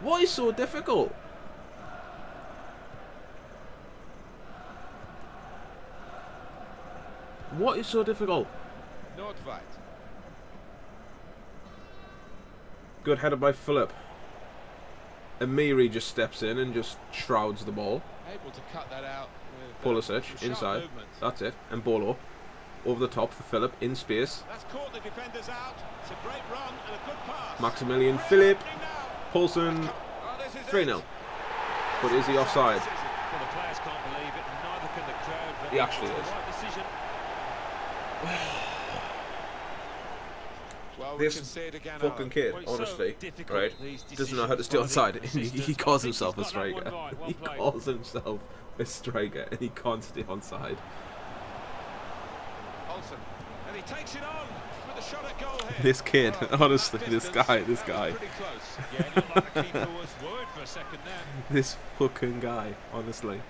What is so difficult? What is so difficult? Good header by Philip. Amiri just steps in and just shrouds the ball. Able to cut that out. Pulisic inside. That's it. And Mbolo over the top for Philip in space. That's caught the defenders out. It's a great run and a good pass. Maximilian Philip. Poulsen 3-0. But is he offside? Well, the players can't believe it, and neither can the crowd. But he actually is. Right decision. Well, this fucking kid, honestly, right, doesn't know how to stay onside. He calls himself a striker. He calls himself a striker, and he can't stay onside. And he takes it on with a shot at goal here. This kid, honestly, this guy. This fucking guy, honestly.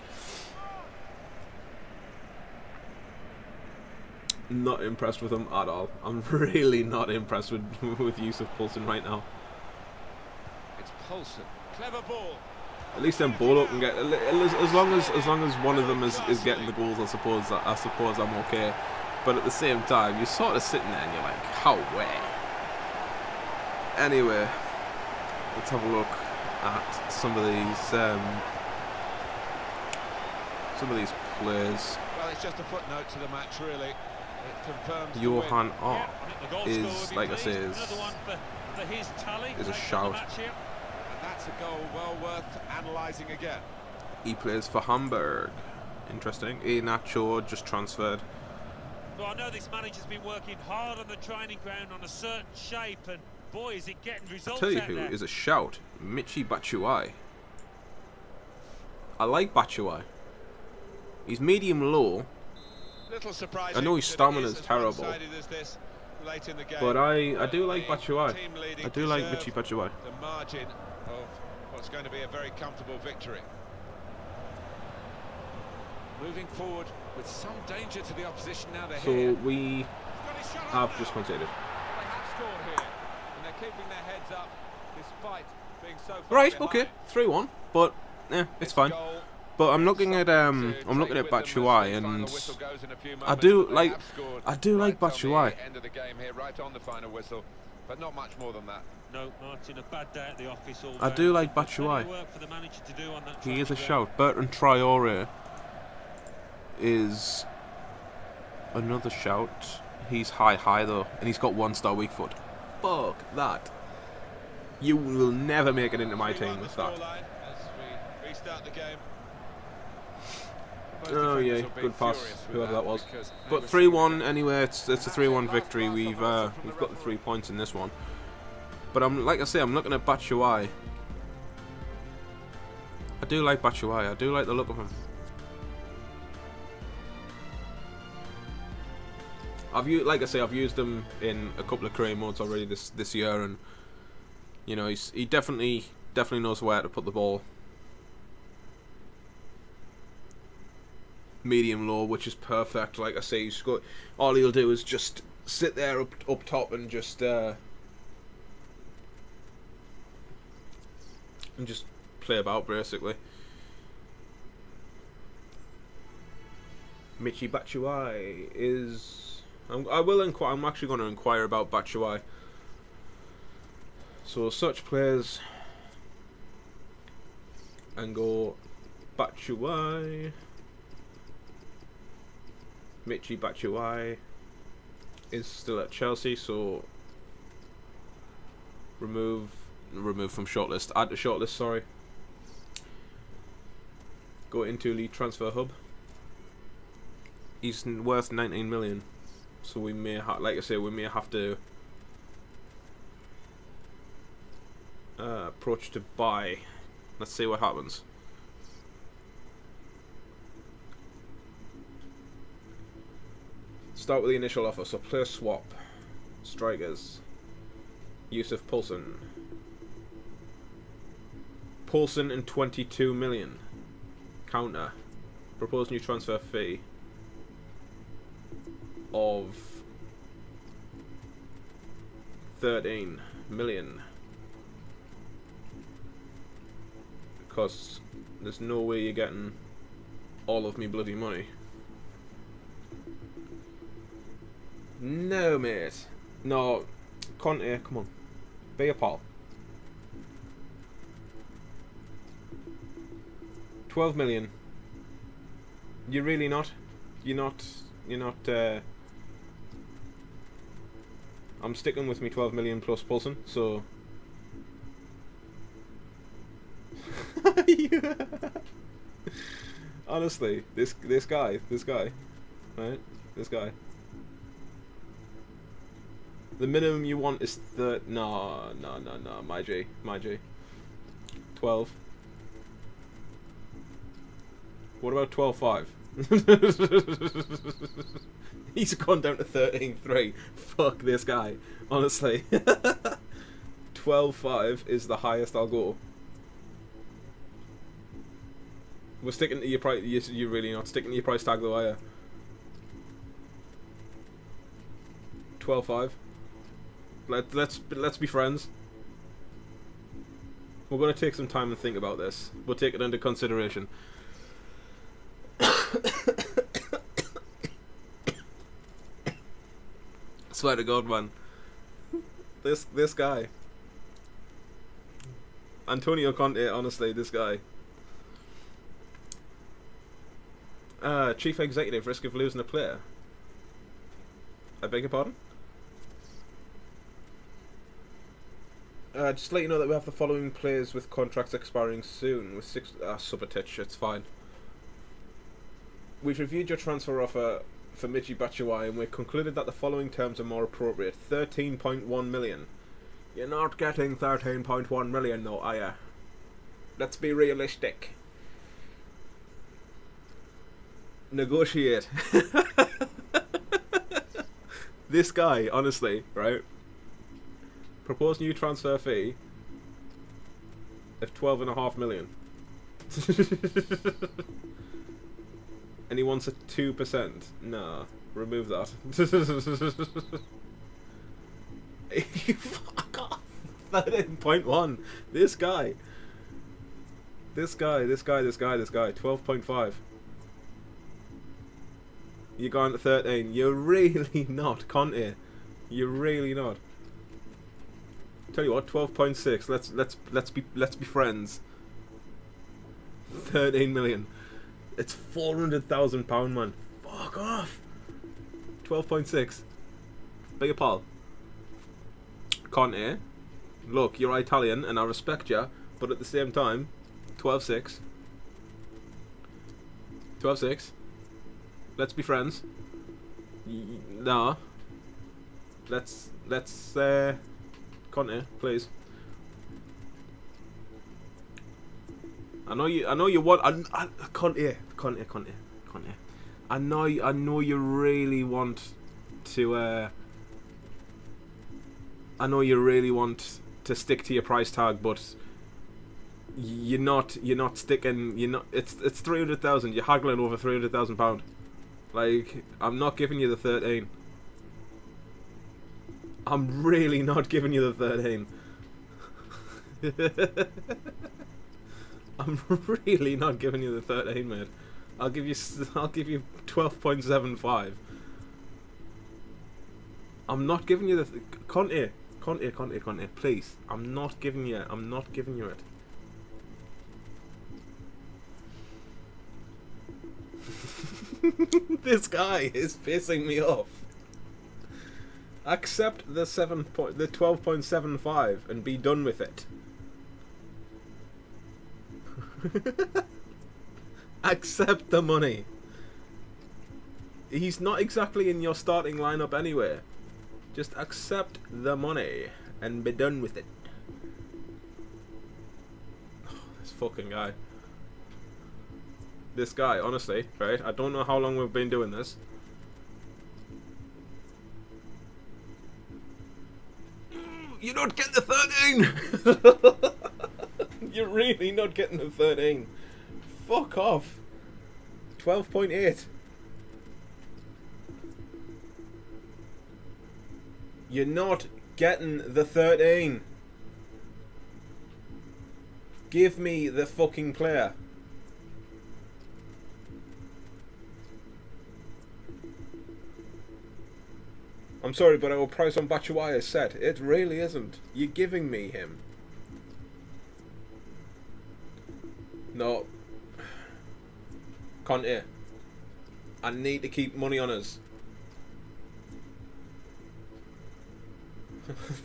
Not impressed with him at all. I'm really not impressed with Yusuf Poulsen right now. It's Poulsen. Clever ball. At least then Mbolo can get as long as one of them is getting the goals. I suppose I'm okay. But at the same time, you're sort of sitting there and you're like, how way? Anyway, let's have a look at some of these players. Well, it's just a footnote to the match, really. It confirms Johan the Art is, like I say, is a shout. and that's a goal well worth analysing again. He plays for Hamburg. Interesting. Iheanacho just transferred. Well, I know this manager's been working hard on the training ground on a certain shape, and boy, is it getting results. I'll tell you out who there. is a shout. Batshuayi. I like Batshuayi. He's medium low. Little surprising. I know his stamina is terrible, but I do like Batshuayi. I do like Batshuayi. The margin of what's going to be a very comfortable victory. Moving forward with some danger to the opposition now. They're here. So we have just conceded. They have scored here, and they're keeping their heads up despite being so far Right, behind. okay, 3-1, but it's fine. But I'm looking at Batshuayi, and I do like Batshuayi. End of the game here, right on the final whistle, but not much more than that. No, Martin, a bad day at the office all I day. do like Plenty of Batshuayi. work for the manager to do on that He is a transfer. shout. Bertrand Traore is another shout. He's high though, and he's got 1-star weak foot. Fuck that. You will never make it into my team with that. As we restart the game. Oh yeah, good pass, whoever that was. But 3-1 anyway. It's a 3-1 victory. We've got the 3 points in this one. But like I say, I'm looking at Batshuayi. I do like Batshuayi. I do like the look of him. Like I say, I've used him in a couple of career modes already this year, and you know he definitely knows where to put the ball. Medium low, which is perfect. Like I say, all he'll do is just sit there up top and just play about basically. Batshuayi is. I will inquire. I'm actually going to inquire about Batshuayi. So search players and go Batshuayi. Batshuayi is still at Chelsea, so remove from shortlist. Add to shortlist. Sorry. Go into Elite Transfer Hub. He's worth 19 million, so we may like I say, we may have to approach to buy. Let's see what happens. Start with the initial offer. So player swap, strikers. Yusuf Poulsen and 22 million. Counter. Proposed new transfer fee of 13 million. Because there's no way you're getting all of me bloody money. No, mate. No. Conte, come on. Be a pal. 12 million. You're really not? You're not, I'm sticking with me 12 million plus Poulsen, so... Honestly, this guy, right? This guy. The minimum you want is no, my G. 12. What about 12.5? He's gone down to 13.3. Fuck this guy. Honestly. 12.5 is the highest I'll go. We're sticking to your price. You're really not sticking to your price tag though, are you? 12.5. Let's be friends. We're gonna take some time and think about this. We'll take it into consideration. Swear to God, man. This guy. Antonio Conte, honestly, this guy. Chief Executive, risk of losing a player. I beg your pardon? Just to let you know that we have the following players with contracts expiring soon. With 6... Subotic, it's fine. We've reviewed your transfer offer for Michy Batshuayi and we've concluded that the following terms are more appropriate. 13.1 million. You're not getting 13.1 million though, are ya? Let's be realistic. Negotiate. This guy, honestly, right? Proposed new transfer fee of 12.5 million. And he wants a 2%. Nah, remove that. Fuck off. 13.1. This guy. 12.5. You're going to 13. You're really not, Conte. You're really not. Tell you what, 12.6. Let's be friends. 13 million. It's £400,000, man. Fuck off. 12.6. Beg your pal. Conte. Look, you're Italian and I respect you, but at the same time, 12.6. 12.6. Let's be friends. Nah. Let's Conte, please. I know you want. Conte. I know you really want to. I know you really want to stick to your price tag, but you're not sticking. You're not. It's 300,000. You're haggling over £300,000. Like, I'm not giving you the 13. I'm really not giving you the 13. I'm really not giving you the 13, mate. I'll give you 12.75. I'm not giving you the Conte, please. I'm not giving you it. This guy is pissing me off. Accept the 12.75 and be done with it. Accept the money. He's not exactly in your starting lineup anyway. Just accept the money and be done with it. Oh, this fucking guy. This guy, honestly, right? I don't know how long we've been doing this. You're not getting the 13! You're really not getting the 13. Fuck off. 12.8. You're not getting the 13. Give me the fucking player. I'm sorry, but our price on Batshuayi is set. It really isn't. You're giving me him. No. Conte. I need to keep money on us.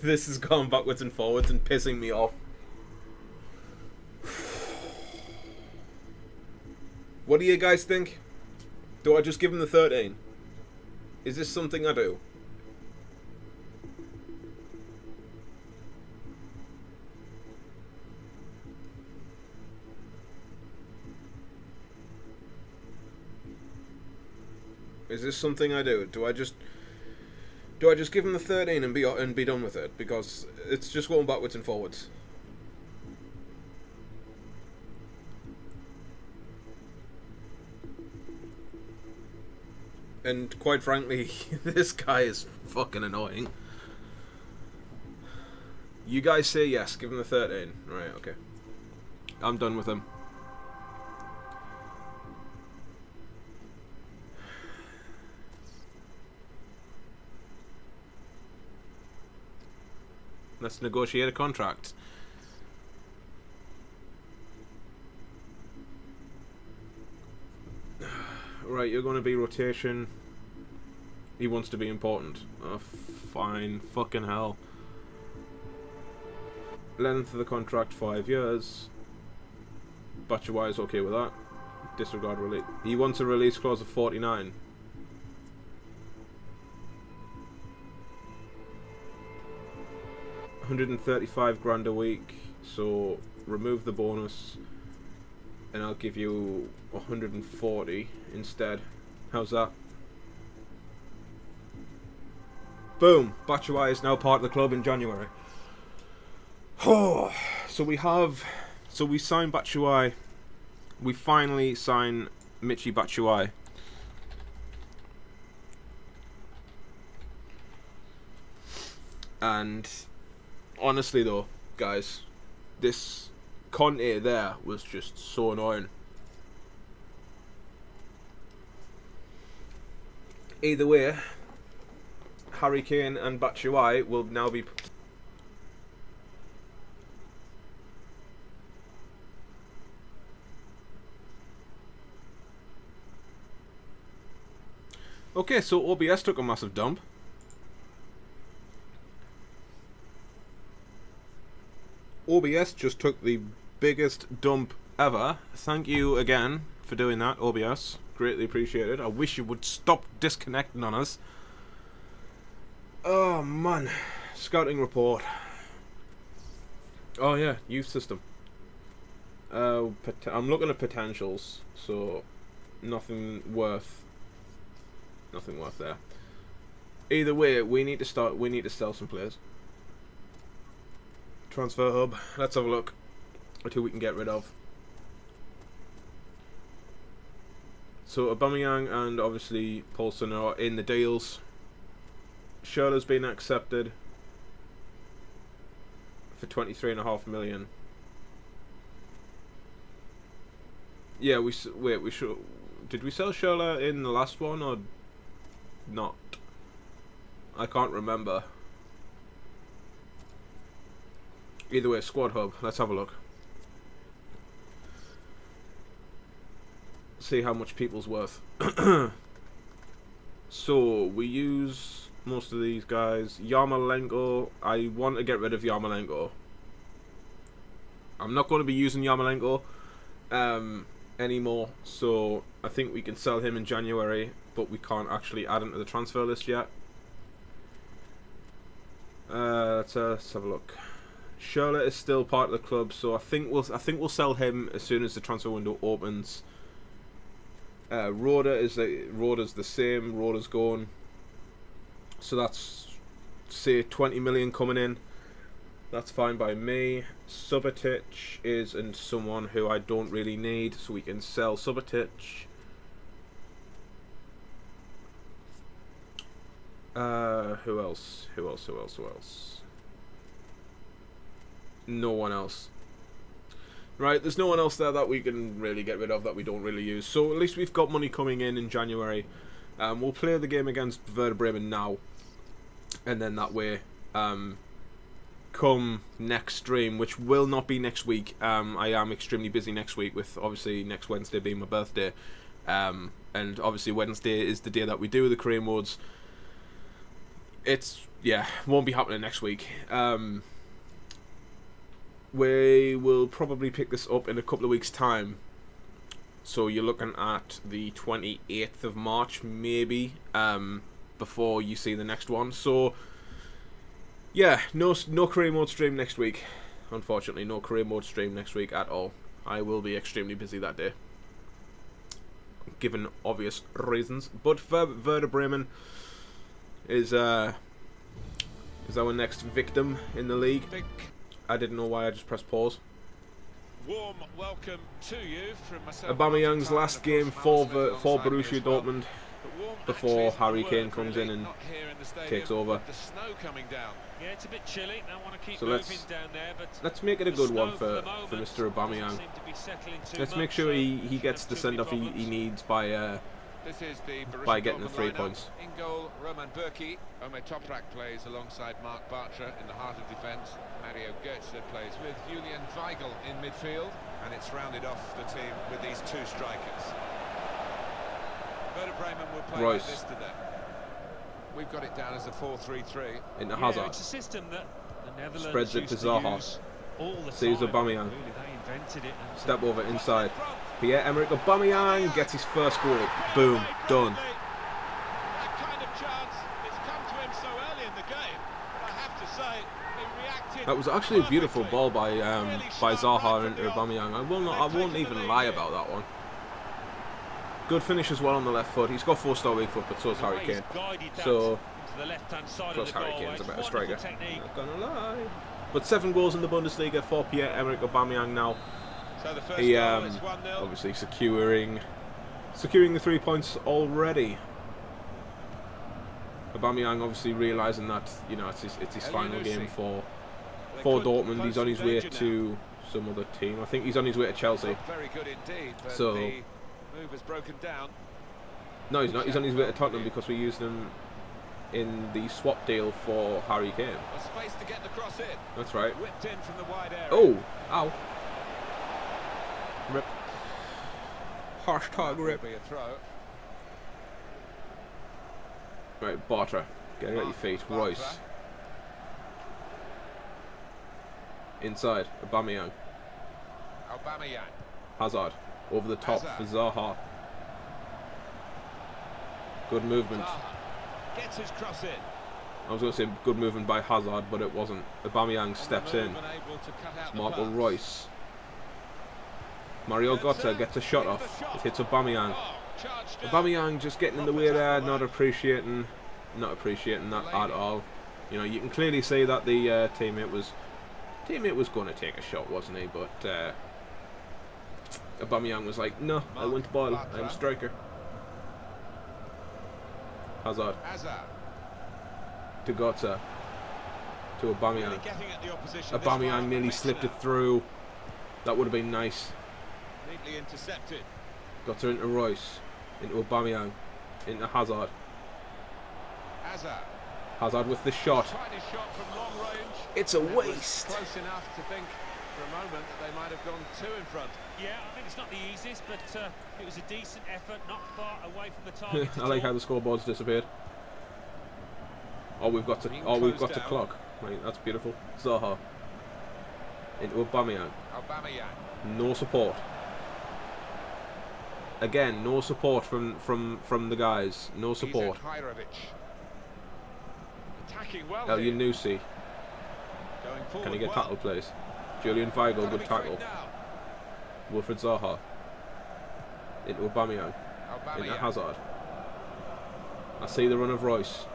This is going backwards and forwards and pissing me off. What do you guys think? Do I just give him the 13? Is this something I do? Is this something I do? Do I just give him the 13 and be done with it? Because it's just going backwards and forwards. And quite frankly, this guy is fucking annoying. You guys say yes, give him the 13. Right, okay. I'm done with him. Let's negotiate a contract. Right, you're going to be rotation. He wants to be important. Oh, fine. Fucking hell. Length of the contract, 5 years. Batshuayi is okay with that. Disregard release. He wants a release clause of 49. $135 a week. So remove the bonus, and I'll give you 140 instead. How's that? Boom! Batshuayi is now part of the club in January. Oh, so we signed Batshuayi. We finally sign Michy Batshuayi. And honestly though, guys, this Conte there was just so annoying. Either way, Harry Kane and Batshuayi will now be... Okay, so OBS took a massive dump. OBS just took the biggest dump ever. Thank you again for doing that, OBS. Greatly appreciated. I wish you would stop disconnecting on us. Oh man. Scouting report. Oh yeah, youth system. I'm looking at potentials, so nothing worth there. Either way, we need to sell some players. Transfer hub. Let's have a look at who we can get rid of. So Aubameyang and obviously Poulsen are in the deals. Schürrle's been accepted for 23.5 million. Yeah, we should. Did we sell Schürrle in the last one or not? I can't remember. Either way, squad hub. Let's have a look. See how much people's worth. So we use most of these guys. Yarmolenko. I want to get rid of Yarmolenko. I'm not going to be using Yarmolenko anymore, so I think we can sell him in January, but we can't actually add him to the transfer list yet. Let's have a look. Schürrle is still part of the club, so I think we'll sell him as soon as the transfer window opens. Roda's the same. Roda's gone, so that's say 20 million coming in. That's fine by me. Subotic is someone who I don't really need, so we can sell Subotic. Who else? No one else. Right, there's no one else there that we can really get rid of, that we don't really use. So at least we've got money coming in January. We'll play the game against Werder Bremen now, and then that way, come next stream, which will not be next week. I am extremely busy next week, with obviously next Wednesday being my birthday, and obviously Wednesday is the day that we do the career modes. Won't be happening next week. We will probably pick this up in a couple of weeks' time. So you're looking at the 28th of March, maybe, before you see the next one. So, yeah, no career mode stream next week. Unfortunately, no career mode stream next week at all. I will be extremely busy that day, given obvious reasons. But Werder Bremen is our next victim in the league. I didn't know why I just pressed pause. Warm welcome to you from myself. Aubameyang's last game for Borussia Dortmund before Harry Kane comes in and takes over. The snow coming down. Yeah, it's a bit chilly. I want to keep So moving down there, but let's make it a good one for Mr. Aubameyang. Let's make sure he gets the send-off he needs by This is the by getting the 3 points. In goal, Roman Burki. Ome Toprak plays alongside Mark Bartra in the heart of defence. Mario Götze plays with Julian Weigl in midfield. And it's rounded off the team with these two strikers. Werder Bremen will play like this today. We've got it down as a 4-3-3. Into Hazard. It's a system that the Netherlands Spreads it to Zaha. Sees Aubameyang. Really, they invented it. Step over inside. Pierre-Emerick Aubameyang gets his first goal. Boom, done. That kind of chance has come to him so early in the game. But I have to say, he reacted. That was actually a beautiful ball by Zaha into Aubameyang. I won't even lie about that one. Good finish as well on the left foot. He's got 4-star weak foot, but so is Harry Kane. So, plus Harry Kane's a better striker. Not gonna lie. But 7 goals in the Bundesliga for Pierre-Emerick Aubameyang now. So the first He goal is 1-0. obviously securing the 3 points already. Aubameyang obviously realising that it's his final game for Dortmund. He's on his way to some other team. I think he's on his way to Chelsea. Very good indeed. But So the move has broken down. no, he's not. He's on his way to Tottenham because we used him in the swap deal for Harry Kane. A space to get the cross in. That's right. Whipped in from the wide area. Oh, ow. Rip. Hashtag rip. Be a throw. Right, Bartra. Get at your feet. Royce. Inside. Aubameyang. Aubameyang. Hazard. Over the top for Zaha. Good movement. Zaha gets his cross in. I was going to say good movement by Hazard, but it wasn't. Aubameyang steps in. It's Marco Royce. Mario Götze gets a shot off. It hits Aubameyang. Aubameyang just getting in the way there, not appreciating that at all. You know, you can clearly see that the teammate was going to take a shot, wasn't he? But Aubameyang was like, no, I want the ball. I'm a striker. Hazard. To Götze. To Aubameyang. Aubameyang nearly slipped it through. That would have been nice. Neatly intercepted. Götze into Royce. Into Aubameyang. Into Hazard. Hazard with the shot. Tiny shot from long range. It's a waste. Close enough to think for a moment that they might have gone 2 in front. Yeah, I think it's not the easiest, but it was a decent effort, not far away from the target. I like how the scoreboard's disappeared. We've got to clock. Right, that's beautiful. Zaha. Into Aubameyang. No support. Again, no support from the guys. No support. Attacking well. El Yunusi. Going forward. Can he get tackled, please? Julian Weigl, good tackle. Wilfried Zaha. Into Aubameyang. Into Hazard. I see the run of Royce.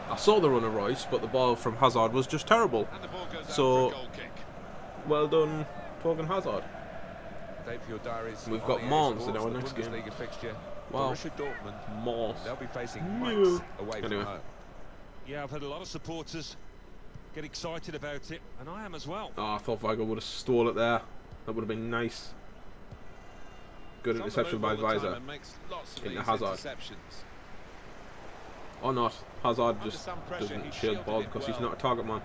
I saw the run of Royce, but the ball from Hazard was just terrible. And the ball goes So, out for a goal kick. Well done, Torgan Hazard. Dave, for your diaries. We've got Mons in our next game. Bundesliga fixture. Wow. Borussia Dortmund. Mons. They'll be facing No. Mainz away Anyway. from home. Yeah, I've had a lot of supporters get excited about it, and I am as well. Oh, I thought Weigl would have stole it there. That would have been nice. Good interception by Weiser. Into Hazard. Or not. Hazard just doesn't shield the ball because he's not a target man.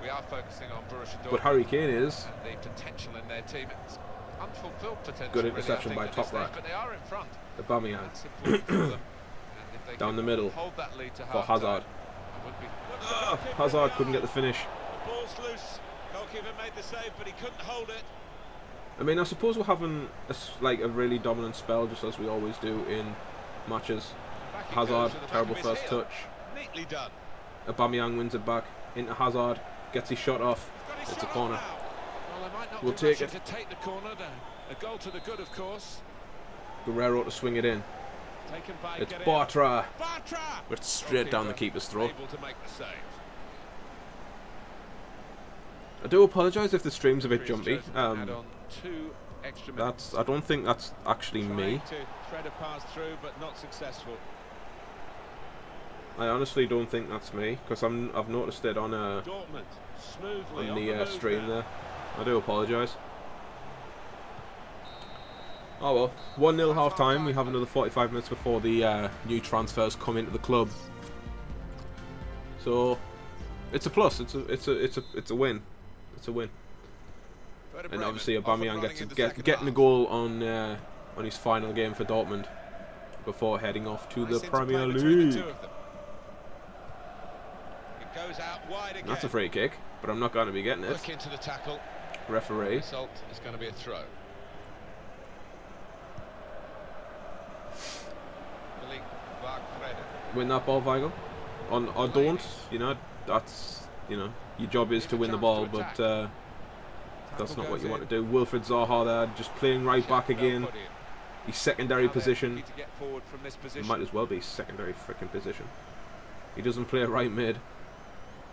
We are focusing on Borussia Dortmund. But Harry Kane is. And the potential in their team. It's unfulfilled potential. Good interception really, by Toprak. But they are in front. Aubameyang. That's important for them. And if they Down can the middle hold that lead to for half-time, Hazard. it would be Hazard couldn't get the finish. The ball's loose. Goalkeeper made the save, but he couldn't hold it. I mean, I suppose we're having a really dominant spell, just as we always do in matches. Back he Hazard, goes to the back terrible of his first heel. touch. Neatly done. Aubameyang wins it back into Hazard, gets his shot off. Got his It's a shot corner. off now. Well, they might not We'll do take much it. to take the corner down. A goal to the good, of course. Guerrero to swing it in. Taken by It's Guerrero. Bartra. Bartra! It's straight down the keeper's throat. Able to make the save. I do apologise if the stream's a bit He's jumpy. chosen to add on 2 extra minutes. I don't think that's actually me. Trying to thread a pass through, but not successful. I honestly don't think that's me because I've noticed it on Dortmund smoothly on on the move stream now. there. I do apologise. Oh well, 1-0 half time. We have another 45 minutes before the new transfers come into the club. So it's a plus. It's a win. It's a win. And obviously Aubameyang getting a goal on his final game for Dortmund before heading off to the Premier League. That's a free kick, but I'm not going to be getting it. Referee. Result is going to be a throw. Win that ball, Weigl. Or don't. You know, that's, you know, your job is to win the ball, but that's not what you want to do. Wilfried Zaha there, just playing right back again. His secondary position. It might as well be secondary freaking position. He doesn't play right mid.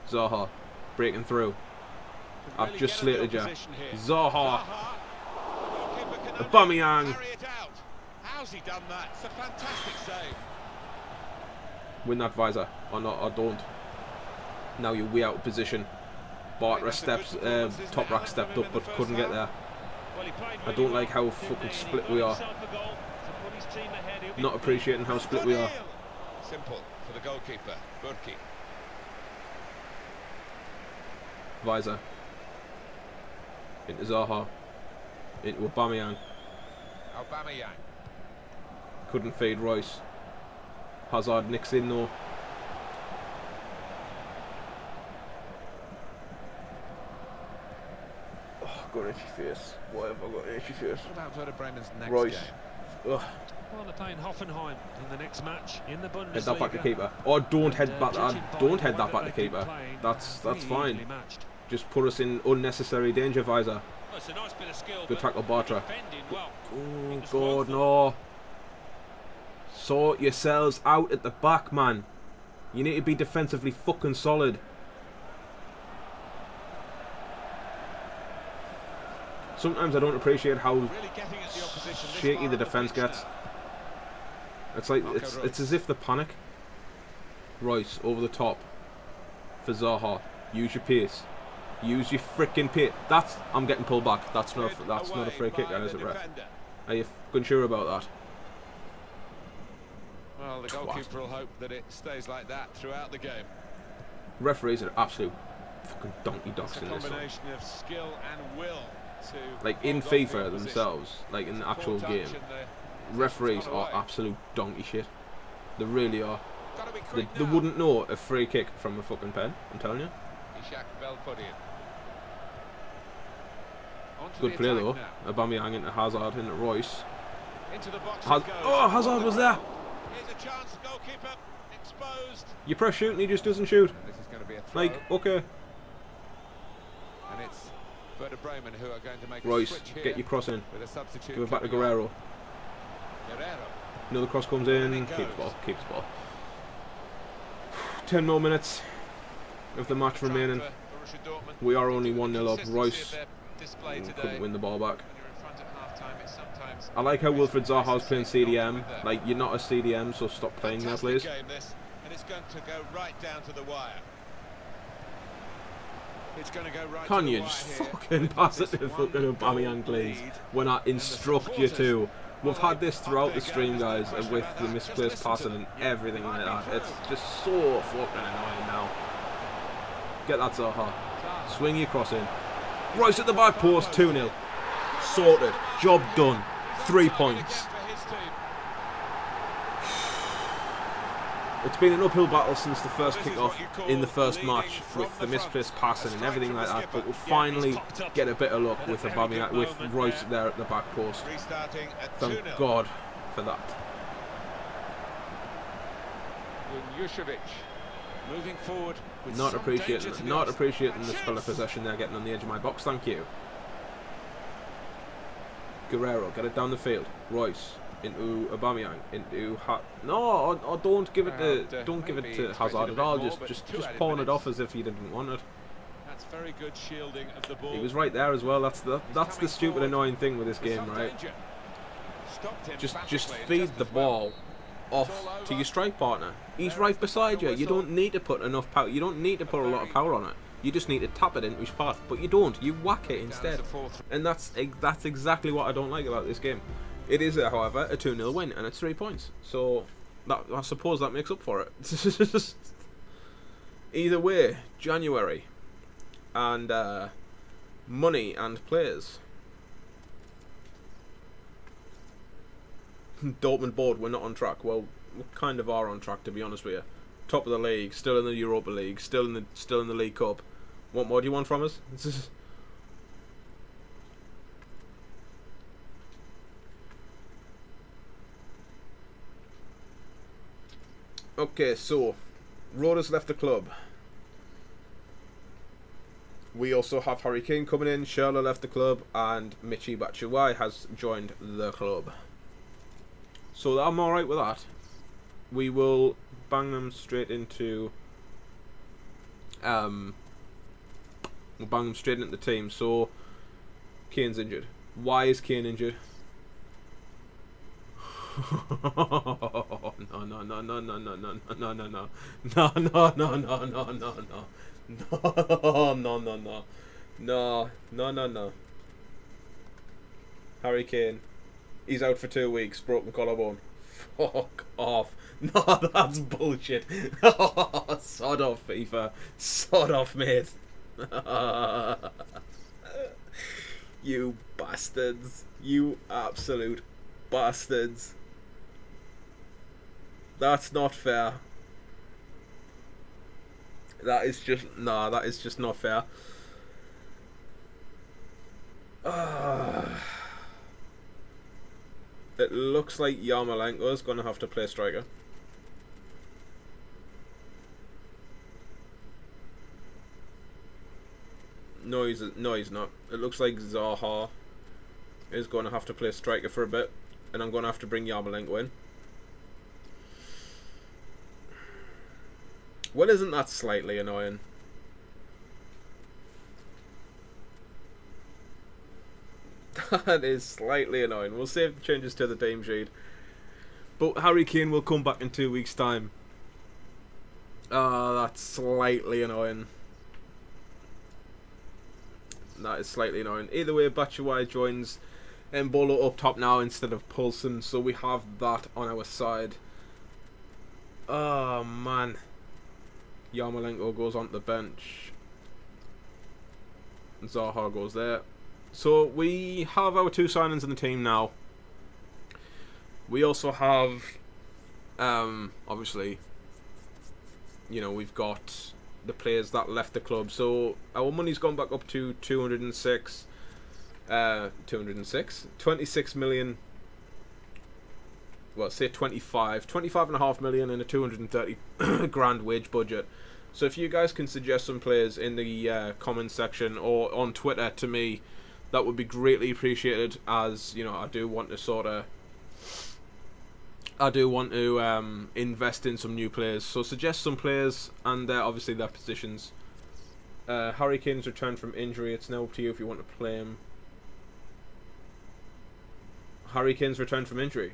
Zaha breaking through. I've just slated you. Zaha. Aubameyang. How's he done that? It's a fantastic save. Win that visor. Or not, or don't. Now you're way out of position. Bartra steps, Top Rack stepped up but couldn't get there. I don't like how fucking split we are. Not appreciating how split we are. Simple for the goalkeeper, Burki. Visor. Into Zaha. Into Aubameyang. Aubameyang. Couldn't fade Royce. Hazard nicks in though. Oh, got an itchy face. Why have I got an itchy face? What about Werder Bremen's next Royce. game? Ugh. Well, they're playing Hoffenheim in the next match in the Bundesliga. Head that back to keeper. Or don't head back. Don't head that back to keeper. That's fine. Just put us in unnecessary danger, Visor. Well, it's a nice bit of skill. Good tackle, Bartra. Well, oh God, no! Sort yourselves out at the back, man. You need to be defensively fucking solid. Sometimes I don't appreciate how shaky the defence gets. It's like it's as if they panic. Royce over the top for Zaha. Use your pace. Use your freaking pace. I'm getting pulled back. That's not a free kick, is it, ref? Are you fucking sure about that? Well, the goalkeeper will hope that it stays like that throughout the game. Referees are absolute fucking donkey dogs in this one. Combination of skill and will to like in FIFA themselves, like in the actual game, referees are absolute donkey shit. They really are. They wouldn't know a free kick from a fucking pen, I'm telling you. Good play though. Aubameyang into Hazard, into Royce. Oh, Hazard was there! Chance, goalkeeper exposed. You press shoot and he just doesn't shoot. This is going to be a throw. Like, okay. And it's Werder Bremen who are going to make Royce, a switch here get your cross in. With a substitute. Give it back to Guerrero. Another cross comes in. Keeps the ball. Keeps the ball. 10 more minutes of the match remaining. We are only 1-0 up. Royce couldn't win the ball back. I like how Wilfried Zaha's playing CDM. Like, you're not a CDM, so stop playing there, please. And it's going to go right down to the wire. It's going to go right Can to you the just wire fucking pass it to fucking Aubameyang, please? When I instruct you to. We've had this throughout the stream, guys, with the misplaced passing and everything like that. It's just so fucking annoying now. Get that Zaha. Swing your cross in. Royce at the back post, 2-0. Sorted. Job done. 3 points. It's been an uphill battle since the first kick-off in the first match with the misplaced passing and everything like that, but we'll finally get a bit of luck with Aubameyang, with Royce there at the back post. Thank God for that. Moving forward. Not appreciating the spell of possession there, getting on the edge of my box. Thank you. Guerrero, get it down the field. Royce into Aubameyang, into or don't give it to Hazard at all. Just pawn it off as if he didn't want it. That's very good shielding of the ball. He was right there as well. That's the stupid annoying thing with this game, right? Just feed the ball off to your strike partner. He's right beside you. You don't need to put enough power. You don't need to put a lot of power on it. You just need to tap it into his path, but you don't. You whack it instead, and that's exactly what I don't like about this game. It is, however, a 2-0 win, and it's 3 points. So, that, I suppose that makes up for it. Either way, January. And money and players. Dortmund board, we're not on track. Well, we kind of are on track, to be honest with you. Top of the league, still in the Europa League, still in the League Cup. What more do you want from us? Okay, so Roda's left the club. We also have Harry Kane coming in, Schürrle left the club, and Michy Batshuayi has joined the club. So I'm alright with that. We will bang them straight into we'll bang them straight into the team. So Kane's injured. Why is Kane injured? No. Harry Kane, he's out for 2 weeks, broken collarbone. Fuck off. No, that's bullshit. Sod off, FIFA. Sod off, mate. You bastards. You absolute bastards. That's not fair. That is just... Nah, that is just not fair. It looks like Yarmolenko is going to have to play striker. No, he's not. It looks like Zaha is going to have to play striker for a bit, and I'm going to have to bring Yarmolenko in. Well, isn't that slightly annoying? That is slightly annoying. We'll save the changes to the team sheet. But Harry Kane will come back in 2 weeks' time. That's slightly annoying. That is slightly annoying. Either way, Batshuayi joins Mbolo up top now instead of Poulsen, so we have that on our side. Oh, man. Yarmolenko goes onto the bench. Zaha goes there. So we have our 2 signings in the team now. We also have, obviously, you know, we've got the players that left the club. So our money's gone back up to 206, 26 million. Well, say 25.5 million in a 230 grand wage budget. So if you guys can suggest some players in the comment section or on Twitter to me, that would be greatly appreciated, as you know, I do want to invest in some new players. So suggest some players and obviously their positions. Harry Kane's returned from injury. It's now up to you if you want to play him. Harry Kane's returned from injury.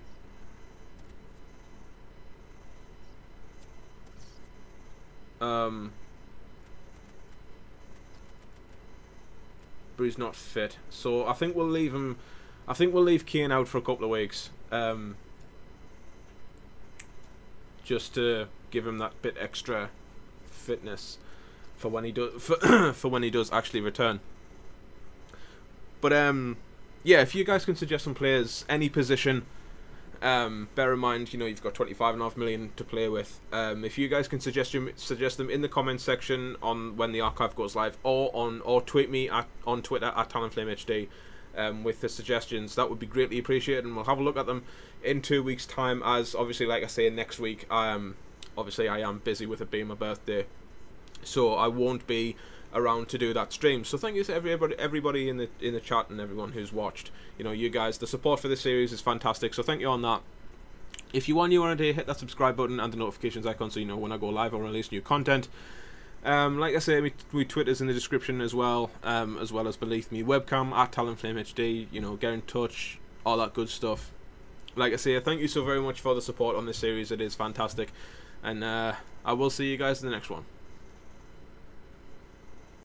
But he's not fit, so I think we'll leave him. I think we'll leave Kane out for a couple of weeks, just to give him that bit extra fitness for when he does for when he does actually return. But yeah, if you guys can suggest some players, any position. Bear in mind, you know, you've got 25.5 million to play with. If you guys can suggest them in the comment section on when the archive goes live, or tweet me on Twitter at TalentFlameHD with the suggestions, that would be greatly appreciated, and we'll have a look at them in 2 weeks' time. As obviously, like I say, next week, obviously I am busy with it being my birthday, so I won't be around to do that stream. So thank you to everybody in the chat and everyone who's watched. You know, you guys, the support for this series is fantastic, so thank you on that. If you are new on a day, hit that subscribe button and the notifications icon so you know when I go live or release new content. Like I say, my Twitter's in the description as well as beneath me webcam at TalentFlameHD. You know, get in touch, all that good stuff. Like I say, thank you so very much for the support on this series. It is fantastic, and I will see you guys in the next one.